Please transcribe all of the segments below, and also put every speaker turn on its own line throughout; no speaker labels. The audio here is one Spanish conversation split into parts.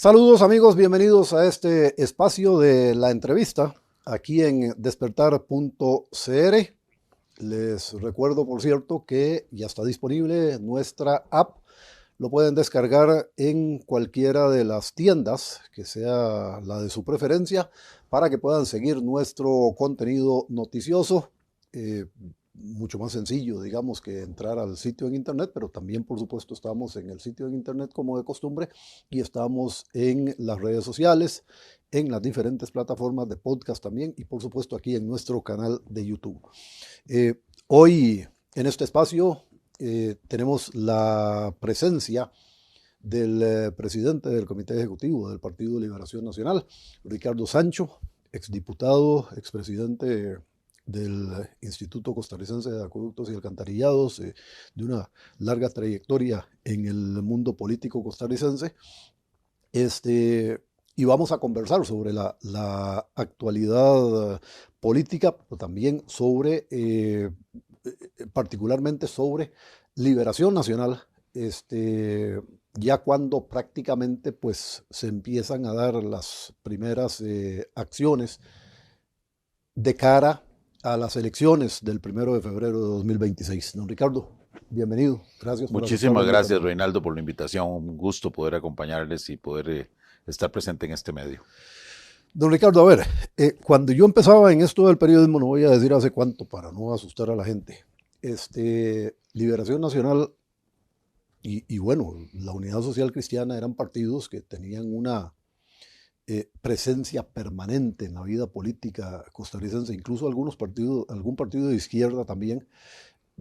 Saludos amigos, bienvenidos a este espacio de la entrevista aquí en despertar.cr. Les recuerdo, por cierto, que ya está disponible nuestra app. Lo pueden descargar en cualquiera de las tiendas, que sea la de su preferencia, para que puedan seguir nuestro contenido noticioso. Mucho más sencillo, digamos, que entrar al sitio en internet, pero también, por supuesto, estamos en el sitio en internet como de costumbre y estamos en las redes sociales, en las diferentes plataformas de podcast también y, por supuesto, aquí en nuestro canal de YouTube. Hoy, en este espacio, tenemos la presencia del presidente del Comité Ejecutivo del Partido de Liberación Nacional, Ricardo Sancho, exdiputado, expresidente del Instituto Costarricense de Acueductos y Alcantarillados, de una larga trayectoria en el mundo político costarricense. Y vamos a conversar sobre la actualidad política, pero también sobre, particularmente sobre Liberación Nacional, ya cuando prácticamente pues, se empiezan a dar las primeras acciones de cara a las elecciones del 1 de febrero de 2026. Don Ricardo, bienvenido. Gracias por aceptar la
Muchísimas gracias,
invitación.
Reinaldo, por la invitación. Un gusto poder acompañarles y poder estar presente en este medio.
Don Ricardo, a ver, cuando yo empezaba en esto del periodismo, no voy a decir hace cuánto para no asustar a la gente, Liberación Nacional y bueno, la Unidad Social Cristiana eran partidos que tenían una presencia permanente en la vida política costarricense, incluso algún partido de izquierda también,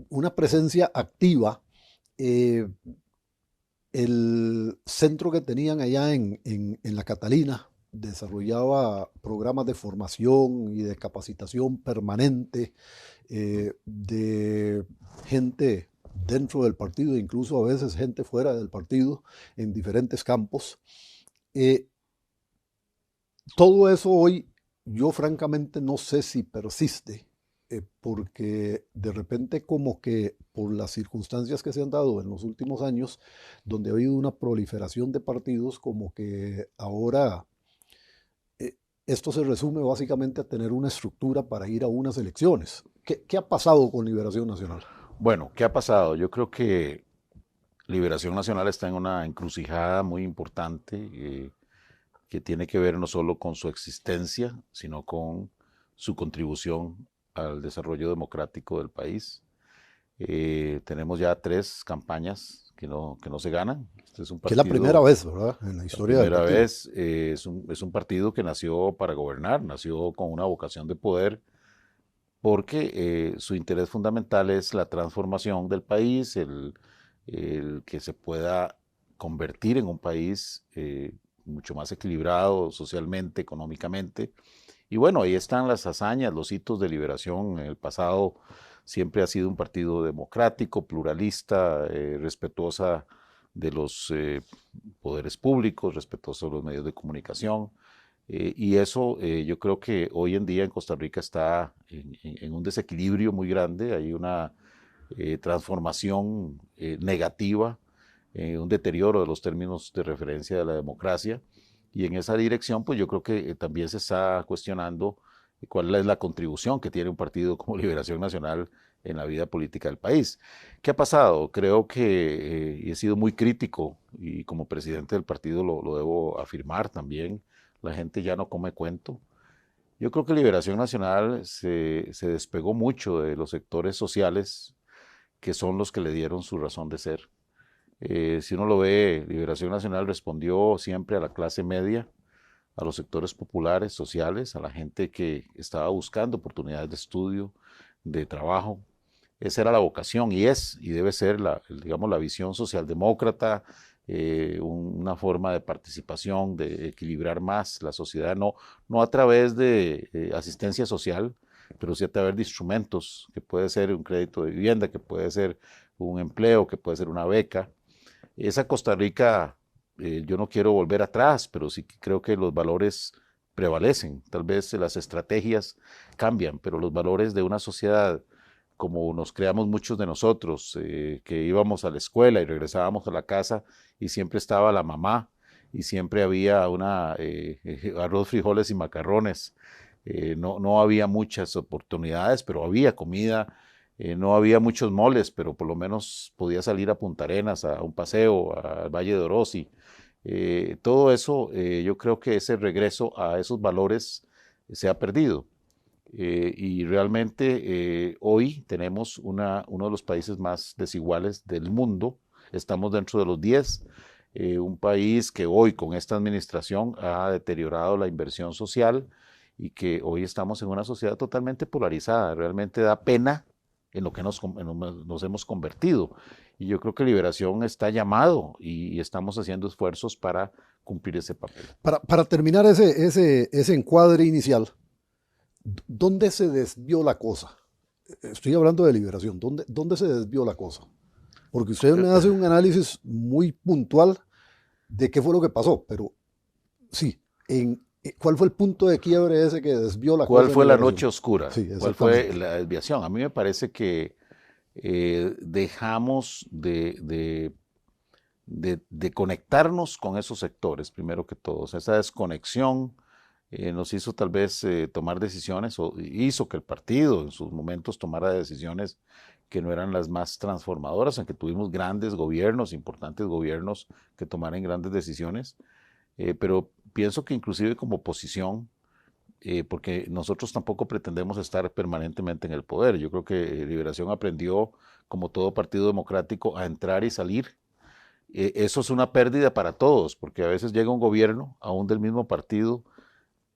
una presencia activa. El centro que tenían allá en la Catalina desarrollaba programas de formación y de capacitación permanente de gente dentro del partido, incluso a veces gente fuera del partido, en diferentes campos. Todo eso hoy yo francamente no sé si persiste, porque de repente como que por las circunstancias que se han dado en los últimos años, donde ha habido una proliferación de partidos, como que ahora esto se resume básicamente a tener una estructura para ir a unas elecciones. ¿Qué ha pasado con Liberación Nacional?
Bueno, ¿qué ha pasado? Yo creo que Liberación Nacional está en una encrucijada muy importante que tiene que ver no solo con su existencia, sino con su contribución al desarrollo democrático del país. Tenemos ya 3 campañas que no se ganan. Este es un
Que es la primera
partido,
vez, ¿verdad? En la
la
historia del
primera
partido.
vez, es un partido que nació para gobernar, nació con una vocación de poder porque su interés fundamental es la transformación del país, el que se pueda convertir en un país mucho más equilibrado socialmente, económicamente. Y bueno, ahí están las hazañas, los hitos de liberación. En el pasado siempre ha sido un partido democrático, pluralista, respetuosa de los poderes públicos, respetuoso de los medios de comunicación. Y eso yo creo que hoy en día en Costa Rica está en un desequilibrio muy grande, hay una transformación negativa, un deterioro de los términos de referencia de la democracia. Y en esa dirección, pues yo creo que también se está cuestionando cuál es la contribución que tiene un partido como Liberación Nacional en la vida política del país. ¿Qué ha pasado? Creo que, y he sido muy crítico, y como presidente del partido lo debo afirmar también, la gente ya no come cuento. Yo creo que Liberación Nacional se despegó mucho de los sectores sociales que son los que le dieron su razón de ser. Si uno lo ve, Liberación Nacional respondió siempre a la clase media, a los sectores populares, sociales, a la gente que estaba buscando oportunidades de estudio, de trabajo. Esa era la vocación y debe ser digamos, la visión socialdemócrata, una forma de participación, de equilibrar más la sociedad, no a través de asistencia social, pero sí a través de instrumentos, que puede ser un crédito de vivienda, que puede ser un empleo, que puede ser una beca. Esa Costa Rica, yo no quiero volver atrás, pero sí creo que los valores prevalecen. Tal vez las estrategias cambian, pero los valores de una sociedad como nos creamos muchos de nosotros, que íbamos a la escuela y regresábamos a la casa y siempre estaba la mamá y siempre había arroz, frijoles y macarrones. No había muchas oportunidades, pero había comida. No había muchos moles, pero por lo menos podía salir a Punta Arenas, a un paseo, al Valle de Orosi. Todo eso, yo creo que ese regreso a esos valores se ha perdido. Y realmente hoy tenemos uno de los países más desiguales del mundo. Estamos dentro de los 10. Un país que hoy con esta administración ha deteriorado la inversión social y que hoy estamos en una sociedad totalmente polarizada. Realmente da pena en lo que nos hemos convertido. Y yo creo que Liberación está llamado y estamos haciendo esfuerzos para cumplir ese papel.
Para terminar ese encuadre inicial, ¿dónde se desvió la cosa? Estoy hablando de Liberación. ¿Dónde se desvió la cosa? Porque usted me hace un análisis muy puntual de qué fue lo que pasó, pero sí, ¿cuál fue el punto de quiebre ese que desvió la cosa?
¿Cuál fue la noche oscura?
Sí,
¿Cuál fue la desviación? A mí me parece que dejamos de conectarnos con esos sectores, primero que todo. Esa desconexión nos hizo tal vez tomar decisiones, o hizo que el partido en sus momentos tomara decisiones que no eran las más transformadoras, aunque tuvimos grandes gobiernos, importantes gobiernos que tomaran grandes decisiones, pero pienso que inclusive como oposición, porque nosotros tampoco pretendemos estar permanentemente en el poder. Yo creo que Liberación aprendió, como todo partido democrático, a entrar y salir. Eso es una pérdida para todos, porque a veces llega un gobierno, aún del mismo partido,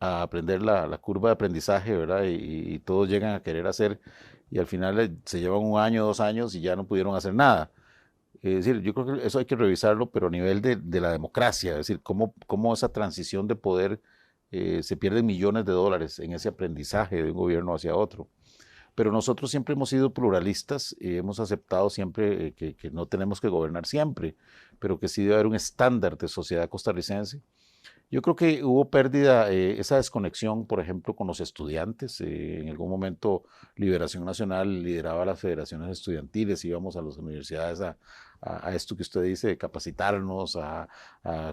a aprender la curva de aprendizaje, ¿verdad? Y todos llegan a querer hacer, y al final se llevan 1 año, 2 años y ya no pudieron hacer nada. Es decir, yo creo que eso hay que revisarlo, pero a nivel de la democracia, es decir, cómo esa transición de poder se pierden millones de dólares en ese aprendizaje de un gobierno hacia otro. Pero nosotros siempre hemos sido pluralistas y hemos aceptado siempre que no tenemos que gobernar siempre, pero que sí debe haber un estándar de sociedad costarricense. Yo creo que hubo pérdida, esa desconexión, por ejemplo, con los estudiantes. En algún momento Liberación Nacional lideraba las federaciones estudiantiles, íbamos a las universidades a esto que usted dice, de capacitarnos, a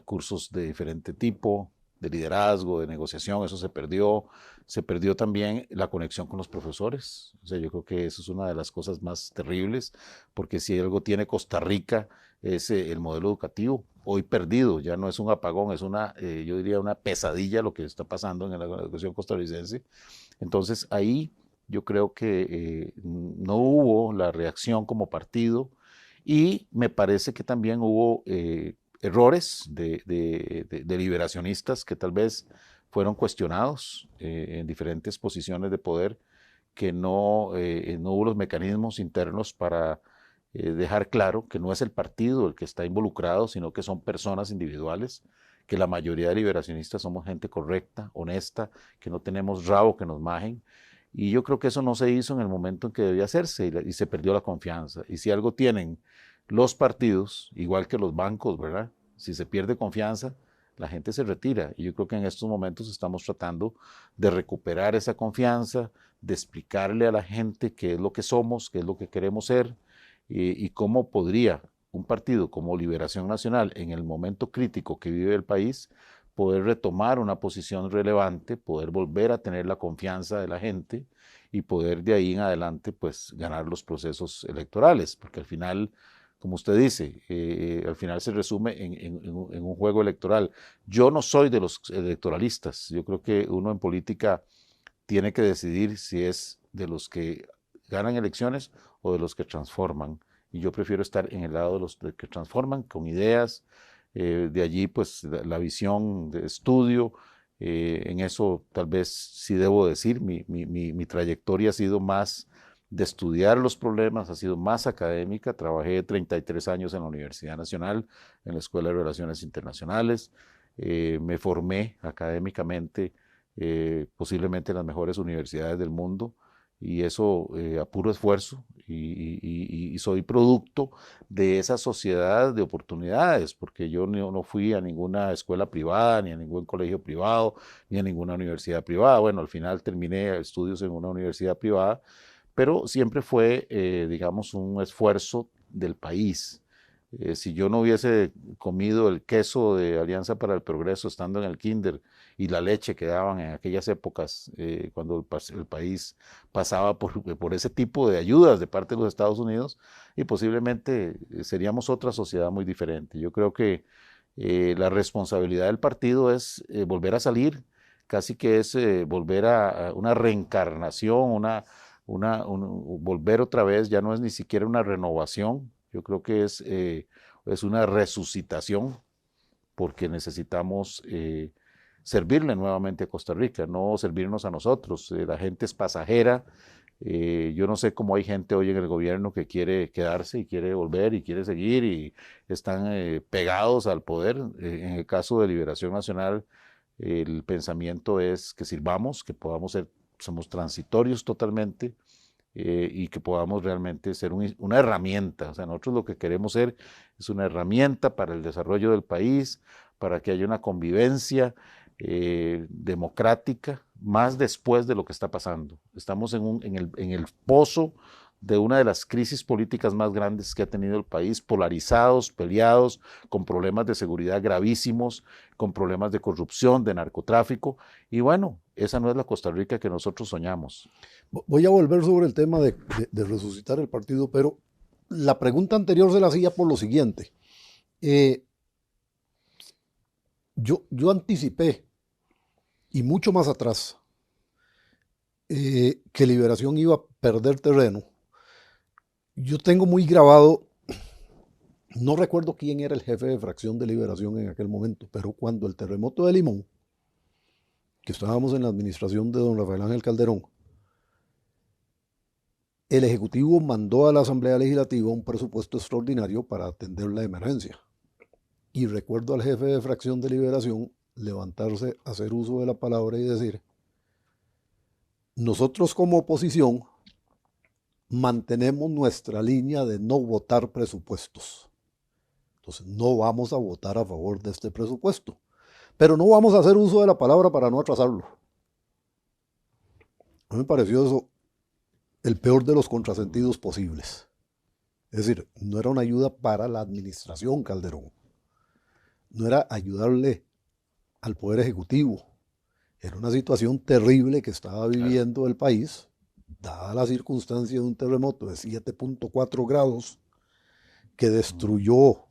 cursos de diferente tipo, de liderazgo, de negociación, eso se perdió. Se perdió también la conexión con los profesores. O sea, yo creo que eso es una de las cosas más terribles, porque si algo tiene Costa Rica es el modelo educativo, hoy perdido, ya no es un apagón, es yo diría una pesadilla lo que está pasando en la educación costarricense. Entonces ahí yo creo que no hubo la reacción como partido y me parece que también hubo errores de liberacionistas que tal vez fueron cuestionados en diferentes posiciones de poder, que no hubo los mecanismos internos para dejar claro que no es el partido el que está involucrado, sino que son personas individuales, que la mayoría de liberacionistas somos gente correcta, honesta, que no tenemos rabo que nos majen. Y yo creo que eso no se hizo en el momento en que debía hacerse y se perdió la confianza. Y si algo tienen los partidos, igual que los bancos, ¿verdad? Si se pierde confianza, la gente se retira. Y yo creo que en estos momentos estamos tratando de recuperar esa confianza, de explicarle a la gente qué es lo que somos, qué es lo que queremos ser, y cómo podría un partido como Liberación Nacional, en el momento crítico que vive el país, poder retomar una posición relevante, poder volver a tener la confianza de la gente y poder de ahí en adelante pues ganar los procesos electorales, porque al final, como usted dice, al final se resume en un juego electoral. Yo no soy de los electoralistas, yo creo que uno en política tiene que decidir si es de los que ganan elecciones o de los que transforman. Y yo prefiero estar en el lado de los que transforman con ideas, de allí pues la visión de estudio. En eso tal vez sí debo decir, mi trayectoria ha sido más de estudiar los problemas, ha sido más académica. Trabajé 33 años en la Universidad Nacional, en la Escuela de Relaciones Internacionales. Me formé académicamente, posiblemente en las mejores universidades del mundo, y eso a puro esfuerzo, y soy producto de esa sociedad de oportunidades, porque yo no fui a ninguna escuela privada, ni a ningún colegio privado, ni a ninguna universidad privada. Bueno, al final terminé estudios en una universidad privada, pero siempre fue, digamos, un esfuerzo del país. Si yo no hubiese comido el queso de Alianza para el Progreso estando en el kinder y la leche que daban en aquellas épocas, cuando el país pasaba por ese tipo de ayudas de parte de los Estados Unidos, y posiblemente seríamos otra sociedad muy diferente. Yo creo que la responsabilidad del partido es volver a salir, casi que es volver a una reencarnación, volver otra vez, ya no es ni siquiera una renovación, yo creo que es una resucitación, porque necesitamos servirle nuevamente a Costa Rica, no servirnos a nosotros. La gente es pasajera. Yo no sé cómo hay gente hoy en el gobierno que quiere quedarse y quiere volver y quiere seguir y están pegados al poder. En el caso de Liberación Nacional, el pensamiento es que sirvamos, que podamos ser, somos transitorios totalmente, y que podamos realmente ser una herramienta. O sea, nosotros lo que queremos ser es una herramienta para el desarrollo del país, para que haya una convivencia democrática, más después de lo que está pasando. Estamos en el pozo de una de las crisis políticas más grandes que ha tenido el país, polarizados, peleados, con problemas de seguridad gravísimos, con problemas de corrupción, de narcotráfico, y bueno, esa no es la Costa Rica que nosotros soñamos.
Voy a volver sobre el tema de resucitar el partido, pero la pregunta anterior se la hacía por lo siguiente. Yo anticipé, y mucho más atrás, que Liberación iba a perder terreno. Yo tengo muy grabado, no recuerdo quién era el jefe de fracción de Liberación en aquel momento, pero cuando el terremoto de Limón, que estábamos en la administración de don Rafael Ángel Calderón, el Ejecutivo mandó a la Asamblea Legislativa un presupuesto extraordinario para atender la emergencia. Y recuerdo al jefe de fracción de Liberación levantarse, hacer uso de la palabra y decir: nosotros como oposición mantenemos nuestra línea de no votar presupuestos. Entonces no vamos a votar a favor de este presupuesto, pero no vamos a hacer uso de la palabra para no atrasarlo. A mí me pareció eso el peor de los contrasentidos posibles. Es decir, no era una ayuda para la administración Calderón, no era ayudarle al Poder Ejecutivo. Era una situación terrible que estaba viviendo el país, dada la circunstancia de un terremoto de 7.4 grados que destruyó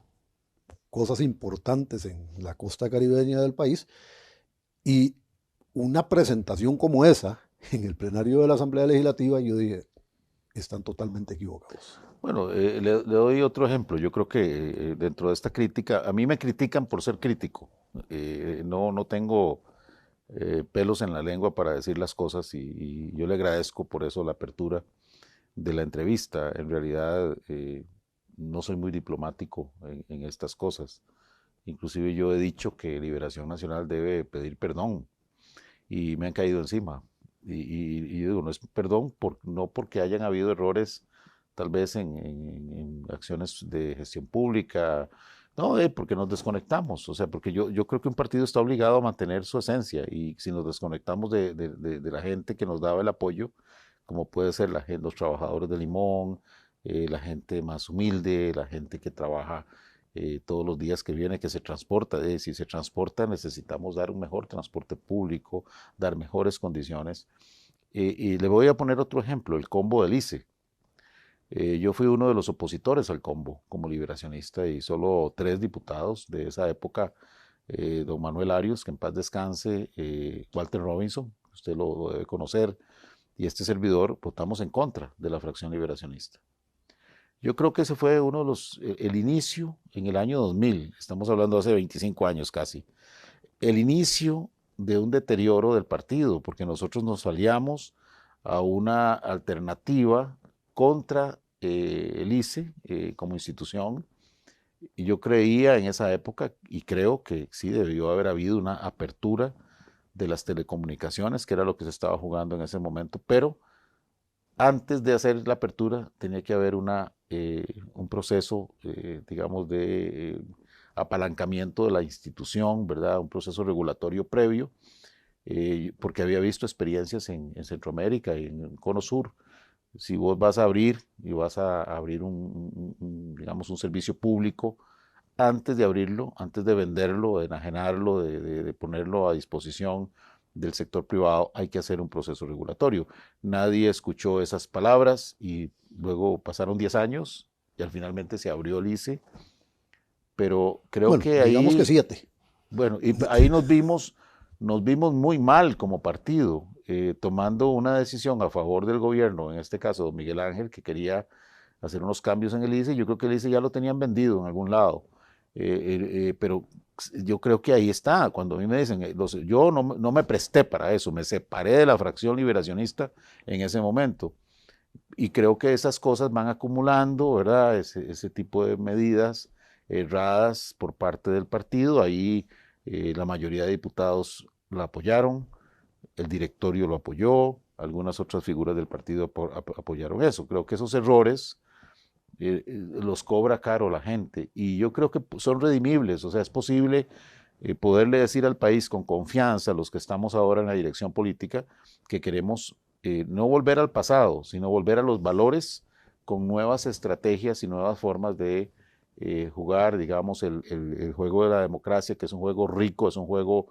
cosas importantes en la costa caribeña del país, y una presentación como esa en el plenario de la Asamblea Legislativa, yo dije, están totalmente equivocados.
Bueno, le doy otro ejemplo. Yo creo que dentro de esta crítica, a mí me critican por ser crítico. No tengo pelos en la lengua para decir las cosas, y yo le agradezco por eso la apertura de la entrevista. En realidad no soy muy diplomático en estas cosas. Inclusive yo he dicho que Liberación Nacional debe pedir perdón y me han caído encima. Y digo, no es perdón, no porque hayan habido errores tal vez en acciones de gestión pública, no, porque nos desconectamos, o sea, porque yo creo que un partido está obligado a mantener su esencia, y si nos desconectamos de la gente que nos daba el apoyo, como puede ser los trabajadores de Limón, la gente más humilde, la gente que trabaja todos los días que viene, que se transporta. Si se transporta, necesitamos dar un mejor transporte público, dar mejores condiciones. Y le voy a poner otro ejemplo, el combo del ICE. Yo fui uno de los opositores al combo como liberacionista, y solo 3 diputados de esa época, don Manuel Arias, que en paz descanse, Walter Robinson, usted lo debe conocer, y este servidor, votamos en contra de la fracción liberacionista. Yo creo que ese fue uno de el inicio en el año 2000, estamos hablando hace 25 años casi, el inicio de un deterioro del partido, porque nosotros nos aliamos a una alternativa contra el ICE como institución, y yo creía en esa época, y creo que sí debió haber habido una apertura de las telecomunicaciones, que era lo que se estaba jugando en ese momento, pero antes de hacer la apertura tenía que haber un proceso, digamos, de apalancamiento de la institución, ¿verdad? Un proceso regulatorio previo, porque había visto experiencias en Centroamérica y en el Cono Sur, Si vos vas a abrir y vas a abrir digamos, un servicio público, antes de abrirlo, antes de venderlo, de enajenarlo, de ponerlo a disposición del sector privado, hay que hacer un proceso regulatorio. Nadie escuchó esas palabras y luego pasaron 10 años y al finalmente se abrió el ICE, pero creo
Bueno,
que
digamos que
ahí,
7.
bueno, y ahí nos vimos muy mal como partido, tomando una decisión a favor del gobierno, en este caso don Miguel Ángel, que quería hacer unos cambios en el ICE. Yo creo que el ICE ya lo tenían vendido en algún lado, pero yo creo que ahí está. Cuando a mí me dicen, yo no me presté para eso, me separé de la fracción liberacionista en ese momento. Y creo que esas cosas van acumulando, ¿verdad? Ese tipo de medidas erradas por parte del partido. Ahí la mayoría de diputados la apoyaron, el directorio lo apoyó, algunas otras figuras del partido apoyaron eso. Creo que esos errores los cobra caro la gente y yo creo que son redimibles, o sea, es posible poderle decir al país con confianza, los que estamos ahora en la dirección política, que queremos no volver al pasado, sino volver a los valores con nuevas estrategias y nuevas formas de jugar, digamos, el juego de la democracia, que es un juego rico, es un juego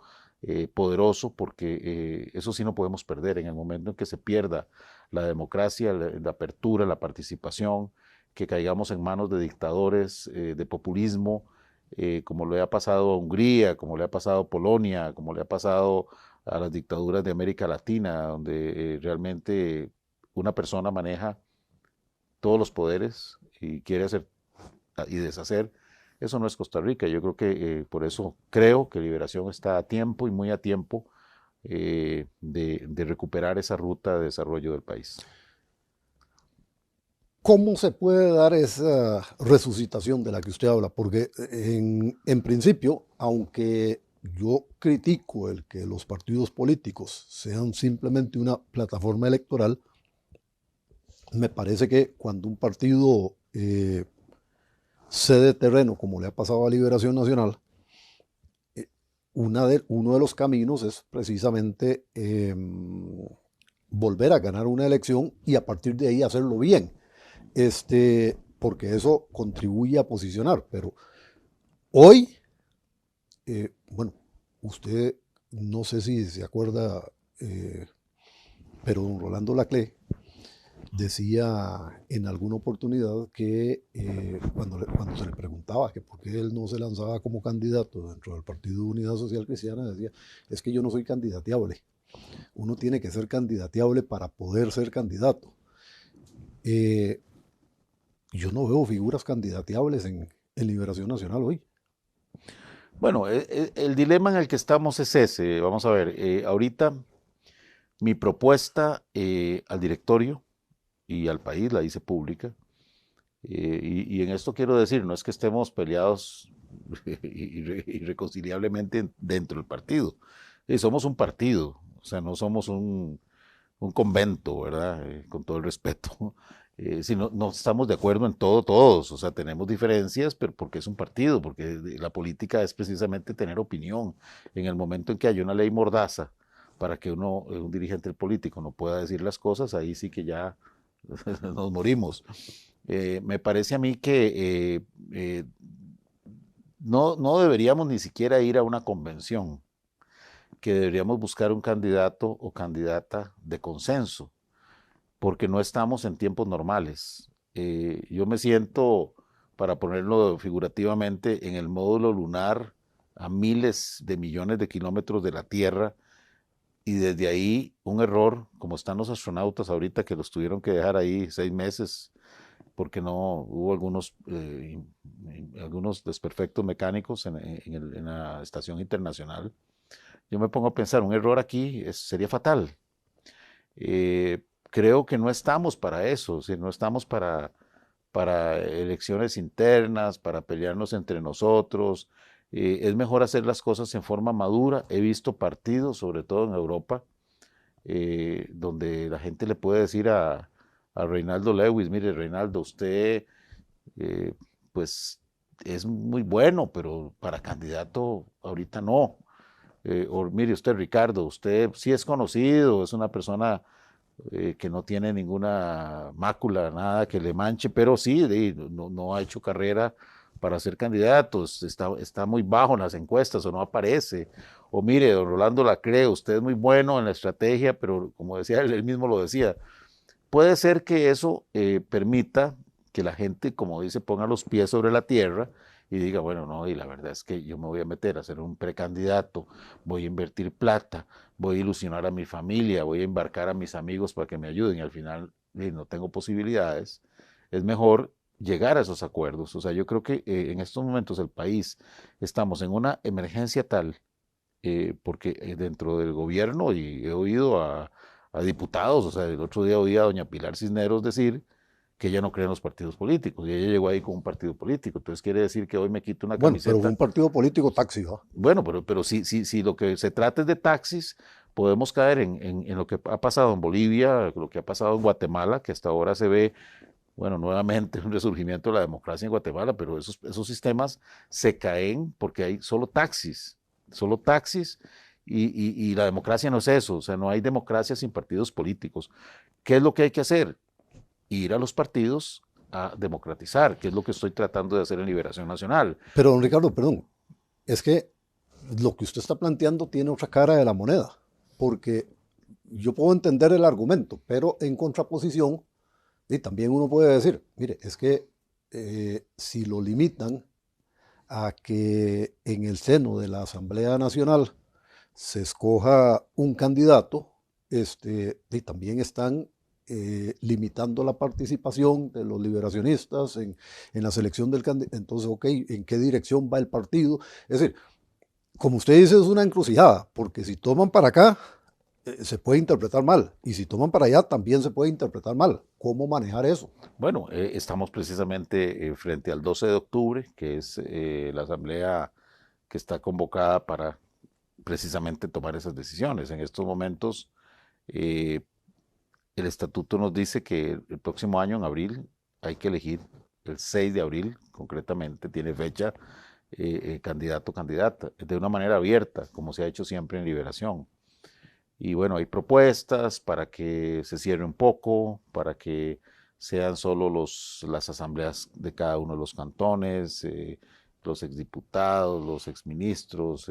poderoso, porque eso sí no podemos perder. En el momento en que se pierda la democracia, la apertura, la participación, que caigamos en manos de dictadores, de populismo, como le ha pasado a Hungría, como le ha pasado a Polonia, como le ha pasado a las dictaduras de América Latina, donde realmente una persona maneja todos los poderes y quiere hacer y deshacer. Eso no es Costa Rica. Yo creo que por eso creo que Liberación está a tiempo y muy a tiempo de recuperar esa ruta de desarrollo del país.
¿Cómo se puede dar esa resucitación de la que usted habla? Porque en principio, aunque yo critico el que los partidos políticos sean simplemente una plataforma electoral, me parece que cuando un partido cede terreno, como le ha pasado a Liberación Nacional, uno de los caminos es precisamente volver a ganar una elección y a partir de ahí hacerlo bien. Porque eso contribuye a posicionar. Pero hoy, bueno, usted no sé si se acuerda, pero don Rolando Laclé decía en alguna oportunidad que cuando se le preguntaba que por qué él no se lanzaba como candidato dentro del Partido de Unidad Social Cristiana, decía, es que yo no soy candidateable. Uno tiene que ser candidateable para poder ser candidato. Yo no veo figuras candidateables en Liberación Nacional hoy.
Bueno, el dilema en el que estamos es ese. Vamos a ver, ahorita mi propuesta al directorio y al país la hice pública. Y en esto quiero decir, no es que estemos peleados irreconciliablemente dentro del partido. Somos un partido, o sea, no somos un convento, ¿verdad? Con todo el respeto. Si no estamos de acuerdo en todo, todos, o sea, tenemos diferencias, pero porque es un partido, porque la política es precisamente tener opinión. En el momento en que hay una ley mordaza para que un dirigente político no pueda decir las cosas, ahí sí que ya nos morimos. Me parece a mí que no deberíamos ni siquiera ir a una convención, que deberíamos buscar un candidato o candidata de consenso, porque no estamos en tiempos normales. Yo me siento, para ponerlo figurativamente, en el módulo lunar a miles de millones de kilómetros de la Tierra y desde ahí un error, como están los astronautas ahorita que los tuvieron que dejar ahí 6 meses porque no hubo algunos desperfectos mecánicos en la estación internacional. Yo me pongo a pensar, un error aquí sería fatal. Creo que no estamos para eso, o sea, no estamos para elecciones internas, para pelearnos entre nosotros. Es mejor hacer las cosas en forma madura. He visto partidos, sobre todo en Europa, donde la gente le puede decir a Reinaldo Lewis, mire Reinaldo, usted eh, pues es muy bueno, pero para candidato ahorita no. O mire usted Ricardo, usted sí es conocido, es una persona que no tiene ninguna mácula, nada que le manche, pero sí, no ha hecho carrera para ser candidato, está muy bajo en las encuestas o no aparece. O mire, don Rolando Lacree, usted es muy bueno en la estrategia, pero como decía él mismo lo decía, puede ser que eso permita que la gente, como dice, ponga los pies sobre la tierra y diga, bueno, no, y la verdad es que yo me voy a meter a ser un precandidato, voy a invertir plata, voy a ilusionar a mi familia, voy a embarcar a mis amigos para que me ayuden y al final no tengo posibilidades. Es mejor llegar a esos acuerdos. O sea, yo creo que en estos momentos el país estamos en una emergencia tal, porque dentro del gobierno, y he oído a diputados, o sea, el otro día oí a doña Pilar Cisneros decir que ella no cree en los partidos políticos, y ella llegó ahí con un partido político, entonces quiere decir que hoy me quito una
Bueno, pero fue
camiseta.
un partido político taxi, ¿va?
Bueno, pero si lo que se trata es de taxis, podemos caer en lo que ha pasado en Bolivia, lo que ha pasado en Guatemala, que hasta ahora se ve, bueno, nuevamente un resurgimiento de la democracia en Guatemala, pero esos sistemas se caen porque hay solo taxis, y la democracia no es eso, o sea, no hay democracia sin partidos políticos. ¿Qué es lo que hay que hacer? Ir a los partidos a democratizar, que es lo que estoy tratando de hacer en Liberación Nacional.
Pero, don Ricardo, perdón, es que lo que usted está planteando tiene otra cara de la moneda, porque yo puedo entender el argumento, pero en contraposición, y también uno puede decir, mire, es que si lo limitan a que en el seno de la Asamblea Nacional se escoja un candidato, y también están limitando la participación de los liberacionistas en la selección del candidato. Entonces, ok, ¿en qué dirección va el partido? Es decir, como usted dice, es una encrucijada, porque si toman para acá, se puede interpretar mal, y si toman para allá, también se puede interpretar mal. ¿Cómo manejar eso?
Bueno, estamos precisamente frente al 12 de octubre, que es la asamblea que está convocada para precisamente tomar esas decisiones. En estos momentos, eh, el estatuto nos dice que el próximo año, en abril, hay que elegir el 6 de abril, concretamente, tiene fecha, candidato o candidata, de una manera abierta, como se ha hecho siempre en Liberación. Y bueno, hay propuestas para que se cierre un poco, para que sean solo las asambleas de cada uno de los cantones, los exdiputados, los exministros,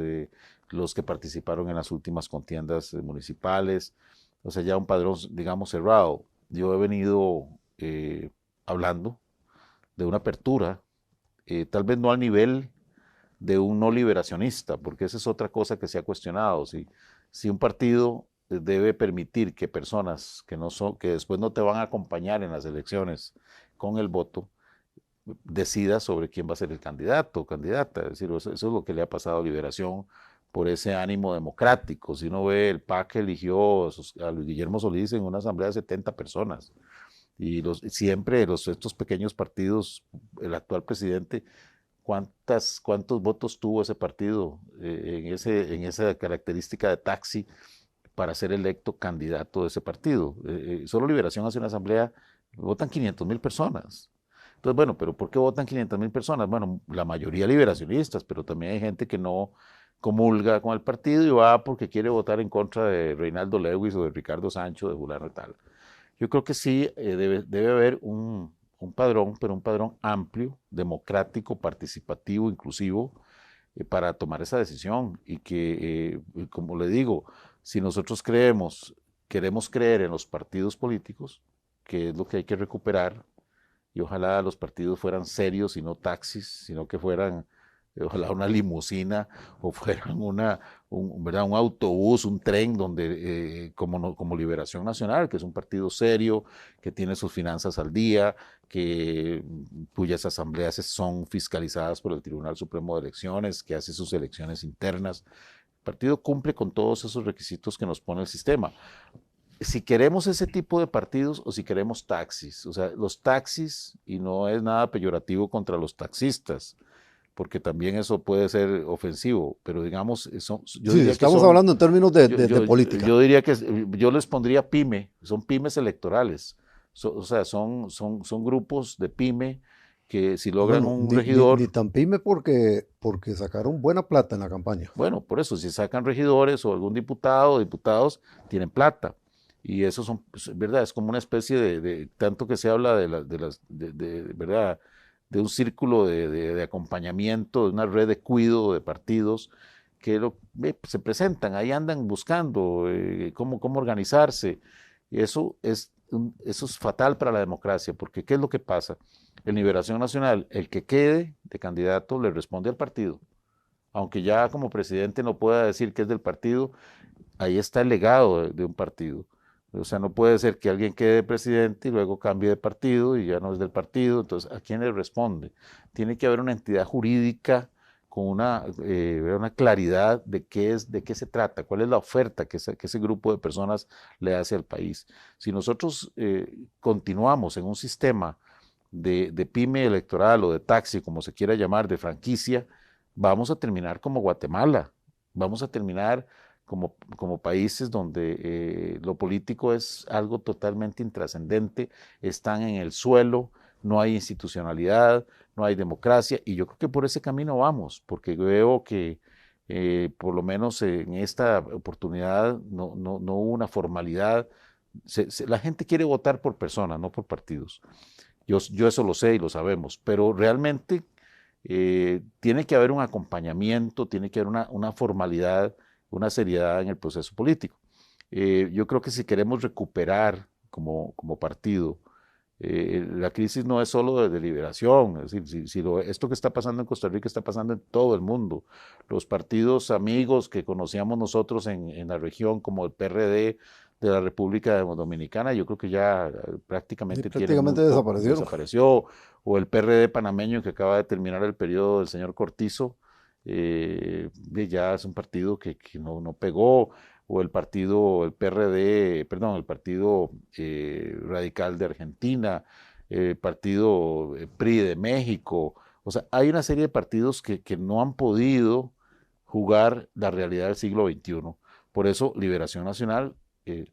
los que participaron en las últimas contiendas municipales. O sea, ya un padrón, digamos, cerrado. Yo he venido hablando de una apertura, tal vez no al nivel de un no liberacionista, porque esa es otra cosa que se ha cuestionado. Si un partido debe permitir que personas que, no son, que después no te van a acompañar en las elecciones con el voto, decida sobre quién va a ser el candidato o candidata. Es decir, eso es lo que le ha pasado a Liberación por ese ánimo democrático. Si uno ve, el PAC eligió a Luis Guillermo Solís en una asamblea de 70 personas. Y siempre estos pequeños partidos, el actual presidente, ¿cuántos votos tuvo ese partido en esa característica de taxi para ser electo candidato de ese partido? Solo Liberación hace una asamblea, votan 500.000 personas. Entonces, bueno, pero ¿por qué votan 500.000 personas? Bueno, la mayoría liberacionistas, pero también hay gente que no comulga con el partido y va porque quiere votar en contra de Reinaldo Lewis o de Ricardo Sancho, de fulano y tal. Yo creo que sí debe haber un padrón, pero un padrón amplio, democrático, participativo, inclusivo, para tomar esa decisión. Y que, como le digo, si nosotros queremos creer en los partidos políticos, que es lo que hay que recuperar, y ojalá los partidos fueran serios y no taxis, sino que fueran, ojalá una limusina o fueran ¿verdad? Un autobús, un tren, donde, como Liberación Nacional, que es un partido serio, que tiene sus finanzas al día, cuyas asambleas son fiscalizadas por el Tribunal Supremo de Elecciones, que hace sus elecciones internas. El partido cumple con todos esos requisitos que nos pone el sistema. Si queremos ese tipo de partidos o si queremos taxis, o sea, los taxis, y no es nada peyorativo contra los taxistas, porque también eso puede ser ofensivo, pero digamos, yo
Sí,
diría que
estamos
son,
hablando en términos de política.
yo diría que yo les pondría pyme, son pymes electorales, o sea, son grupos de pyme que si logran
Bueno,
un
ni
regidor,
tan pyme porque sacaron buena plata en la campaña.
bueno, por eso, si sacan regidores o algún diputado o diputados, tienen plata. Y eso son, pues, ¿verdad? Es como una especie tanto que se habla ¿verdad? De un círculo de acompañamiento, de una red de cuidado de partidos que se presentan, ahí andan buscando cómo organizarse. Y eso es fatal para la democracia, porque ¿qué es lo que pasa? En Liberación Nacional, el que quede de candidato le responde al partido. Aunque ya como presidente no pueda decir que es del partido, ahí está el legado de un partido. O sea, no puede ser que alguien quede presidente y luego cambie de partido y ya no es del partido. Entonces, ¿a quién le responde? Tiene que haber una entidad jurídica con una claridad de qué se trata, cuál es la oferta que ese grupo de personas le hace al país. Si nosotros continuamos en un sistema de pyme electoral o de taxi, como se quiera llamar, de franquicia, vamos a terminar como Guatemala, vamos a terminar como países donde lo político es algo totalmente intrascendente, están en el suelo, no hay institucionalidad, no hay democracia, y yo creo que por ese camino vamos, porque veo que por lo menos en esta oportunidad no hubo una formalidad. La gente quiere votar por personas, no por partidos. Yo eso lo sé y lo sabemos, pero realmente tiene que haber un acompañamiento, tiene que haber una formalidad, una seriedad en el proceso político. Yo creo que si queremos recuperar como partido, la crisis no es solo de liberación, es decir, esto que está pasando en Costa Rica está pasando en todo el mundo. Los partidos amigos que conocíamos nosotros en la región, como el PRD de la República Dominicana, yo creo que ya
Y
prácticamente tienen
prácticamente desaparecieron.
desapareció, o el PRD panameño que acaba de terminar el periodo del señor Cortizo, ya es un partido que no pegó, o el PRD, perdón, el Partido Radical de Argentina, el Partido PRI de México. O sea, hay una serie de partidos que no han podido jugar la realidad del siglo XXI. Por eso Liberación Nacional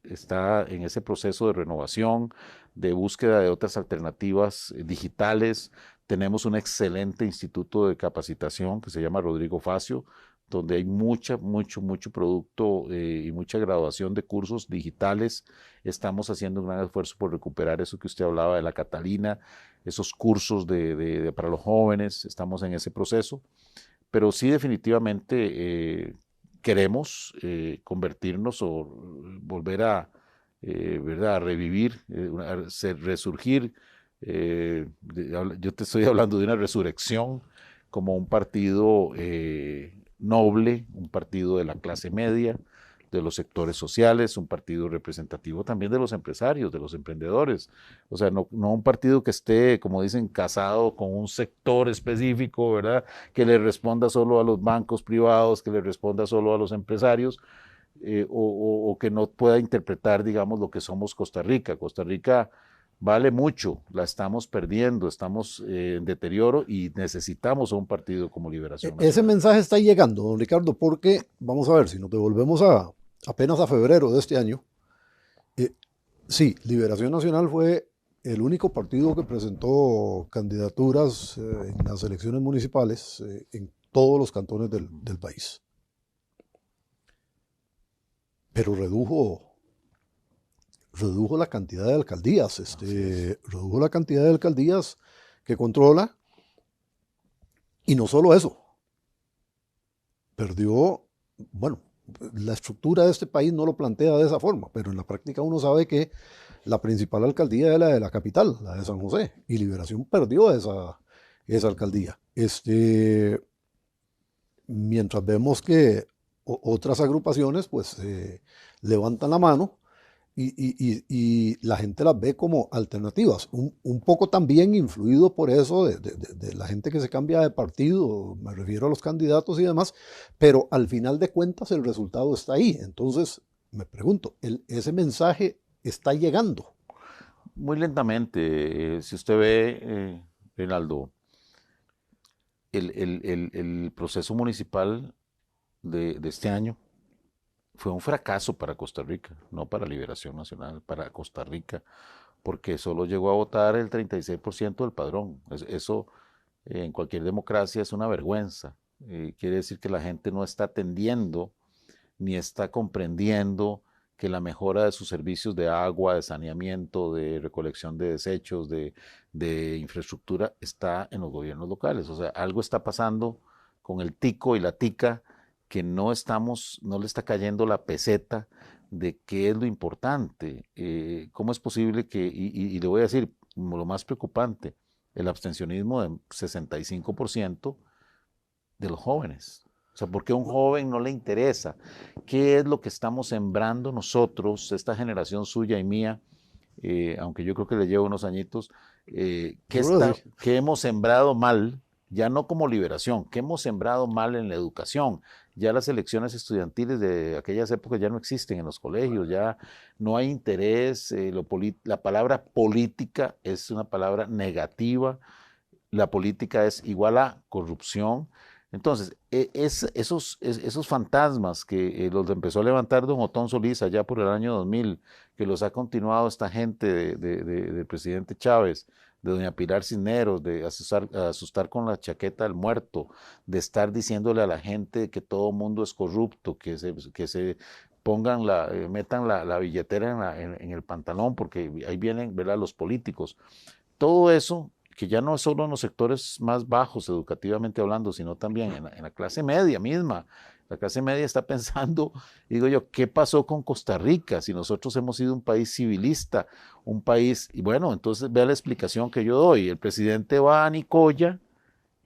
está en ese proceso de renovación, de búsqueda de otras alternativas digitales. Tenemos un excelente instituto de capacitación que se llama Rodrigo Facio, donde hay mucho producto y mucha graduación de cursos digitales. Estamos haciendo un gran esfuerzo por recuperar eso que usted hablaba de la Catalina, esos cursos para los jóvenes. Estamos en ese proceso, pero sí definitivamente queremos convertirnos o volver ¿verdad? A revivir, resurgir. Yo te estoy hablando de una resurrección como un partido noble, un partido de la clase media, de los sectores sociales, un partido representativo también de los empresarios, de los emprendedores. O sea, no un partido que esté, como dicen, casado con un sector específico, ¿verdad? Que le responda solo a los bancos privados, que le responda solo a los empresarios, o que no pueda interpretar, digamos, lo que somos Costa Rica. Costa Rica vale mucho, la estamos perdiendo, estamos en deterioro y necesitamos un partido como Liberación
Ese
Nacional.
mensaje está llegando, don Ricardo, porque vamos a ver, si nos devolvemos a apenas a febrero de este año, sí, Liberación Nacional fue el único partido que presentó candidaturas en las elecciones municipales en todos los cantones del país. Pero redujo la cantidad de alcaldías, redujo la cantidad de alcaldías que controla, y no solo eso, perdió, bueno, la estructura de este país no lo plantea de esa forma, pero en la práctica uno sabe que la principal alcaldía es la de la capital, la de San José, y Liberación perdió esa alcaldía. Mientras vemos que otras agrupaciones pues levantan la mano y la gente las ve como alternativas, un poco también influido por eso de la gente que se cambia de partido, me refiero a los candidatos y demás, pero al final de cuentas el resultado está ahí. Entonces me pregunto, ¿ese mensaje está llegando?
Muy lentamente, si usted ve, Reinaldo, el proceso municipal de este año fue un fracaso para Costa Rica, no para Liberación Nacional, para Costa Rica, porque solo llegó a votar el 36% del padrón. Eso en cualquier democracia es una vergüenza. Quiere decir que la gente no está atendiendo ni está comprendiendo que la mejora de sus servicios de agua, de saneamiento, de recolección de desechos, de infraestructura, está en los gobiernos locales. O sea, algo está pasando con el tico y la tica que no le está cayendo la peseta de qué es lo importante. ¿Cómo es posible que, y le voy a decir, lo más preocupante, el abstencionismo de 65% de los jóvenes? O sea, ¿por qué a un joven no le interesa? ¿Qué es lo que estamos sembrando nosotros, esta generación suya y mía? Aunque yo creo que le llevo unos añitos,
Yo creo que sí.
¿qué hemos sembrado mal? Ya no como liberación, ¿qué hemos sembrado mal en la educación? Ya las elecciones estudiantiles de aquellas épocas ya no existen en los colegios, ya no hay interés, la palabra política es una palabra negativa, la política es igual a corrupción. Entonces, esos fantasmas que los empezó a levantar don Otón Solís allá por el año 2000, que los ha continuado esta gente del presidente Chávez, de doña Pilar Cisneros, de asustar con la chaqueta del muerto, de estar diciéndole a la gente que todo mundo es corrupto, que se pongan metan la billetera en el pantalón, porque ahí vienen, ¿verdad?, los políticos. Todo eso, que ya no es solo en los sectores más bajos educativamente hablando, sino también en la clase media misma. La clase media está pensando, digo yo, ¿qué pasó con Costa Rica? Si nosotros hemos sido un país civilista, un país, y bueno, entonces vea la explicación que yo doy. El presidente va a Nicoya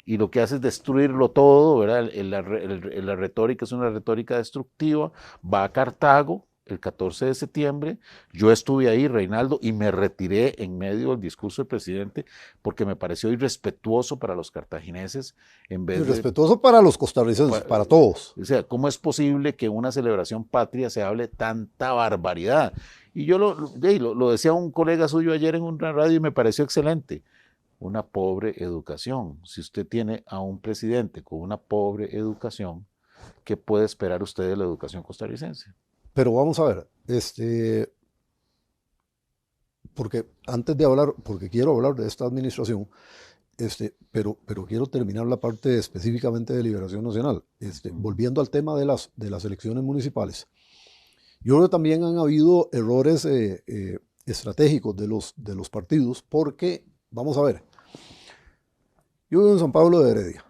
y lo que hace es destruirlo todo, ¿verdad? La retórica es una retórica destructiva, va a Cartago el 14 de septiembre, yo estuve ahí, Reinaldo, y me retiré en medio del discurso del presidente porque me pareció irrespetuoso para los cartagineses, en vez de,
Irrespetuoso para los costarricenses, para todos.
o sea, ¿cómo es posible que en una celebración patria se hable tanta barbaridad? Y yo lo decía un colega suyo ayer en una radio y me pareció excelente. Una pobre educación. Si usted tiene a un presidente con una pobre educación, ¿qué puede esperar usted de la educación costarricense?
Pero vamos a ver, porque antes de hablar, porque quiero hablar de esta administración, pero quiero terminar la parte específicamente de Liberación Nacional. Volviendo al tema de las elecciones municipales, yo creo que también han habido errores estratégicos de los partidos, porque, vamos a ver, yo vivo en San Pablo de Heredia.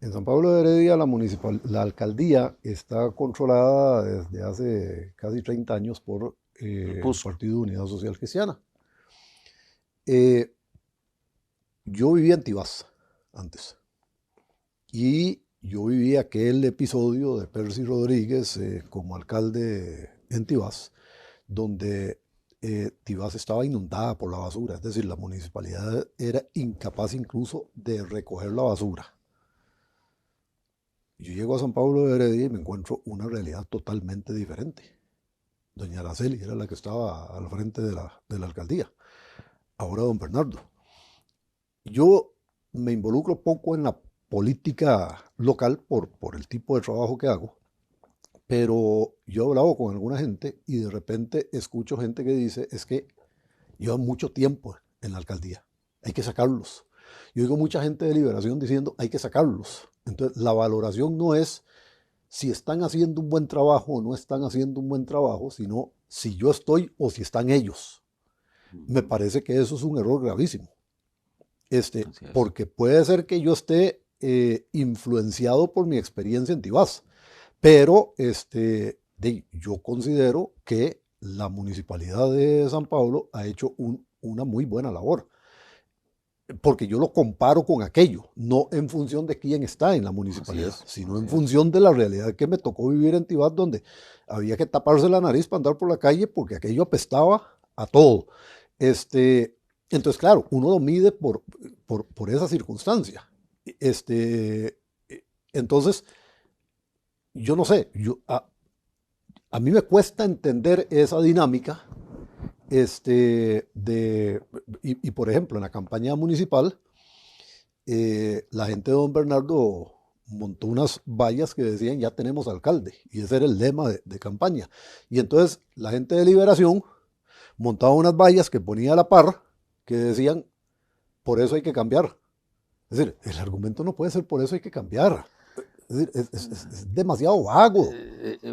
En San Pablo de Heredia la alcaldía está controlada desde hace casi 30 años por el Partido de Unidad Social Cristiana. Yo vivía en Tibás antes y yo viví aquel episodio de Percy Rodríguez como alcalde en Tibás, donde Tibás estaba inundada por la basura, es decir, la municipalidad era incapaz incluso de recoger la basura. Yo llego a San Pablo de Heredia y me encuentro una realidad totalmente diferente. Doña Araceli era la que estaba al frente de la alcaldía. Ahora don Bernardo. Yo me involucro poco en la política local por el tipo de trabajo que hago, pero yo he hablado con alguna gente y de repente escucho gente que dice, es que llevan mucho tiempo en la alcaldía, hay que sacarlos. Yo digo mucha gente de Liberación diciendo, hay que sacarlos. Entonces, la valoración no es si están haciendo un buen trabajo o no están haciendo un buen trabajo, sino si yo estoy o si están ellos. Me parece que eso es un error gravísimo. Porque puede ser que yo esté influenciado por mi experiencia en Tibás, pero yo considero que la municipalidad de San Pablo ha hecho una muy buena labor, porque yo lo comparo con aquello, no en función de quién está en la municipalidad, sino en función de la realidad que me tocó vivir en Tibás, donde había que taparse la nariz para andar por la calle porque aquello apestaba a todo. Entonces, claro, uno lo mide por esa circunstancia. Entonces, yo no sé, a mí me cuesta entender esa dinámica. Y por ejemplo, en la campaña municipal, la gente de don Bernardo montó unas vallas que decían ya tenemos alcalde, y ese era el lema de campaña. Y entonces la gente de Liberación montaba unas vallas que ponía a la par, que decían por eso hay que cambiar. Es decir, el argumento no puede ser por eso hay que cambiar. Es decir, es demasiado vago.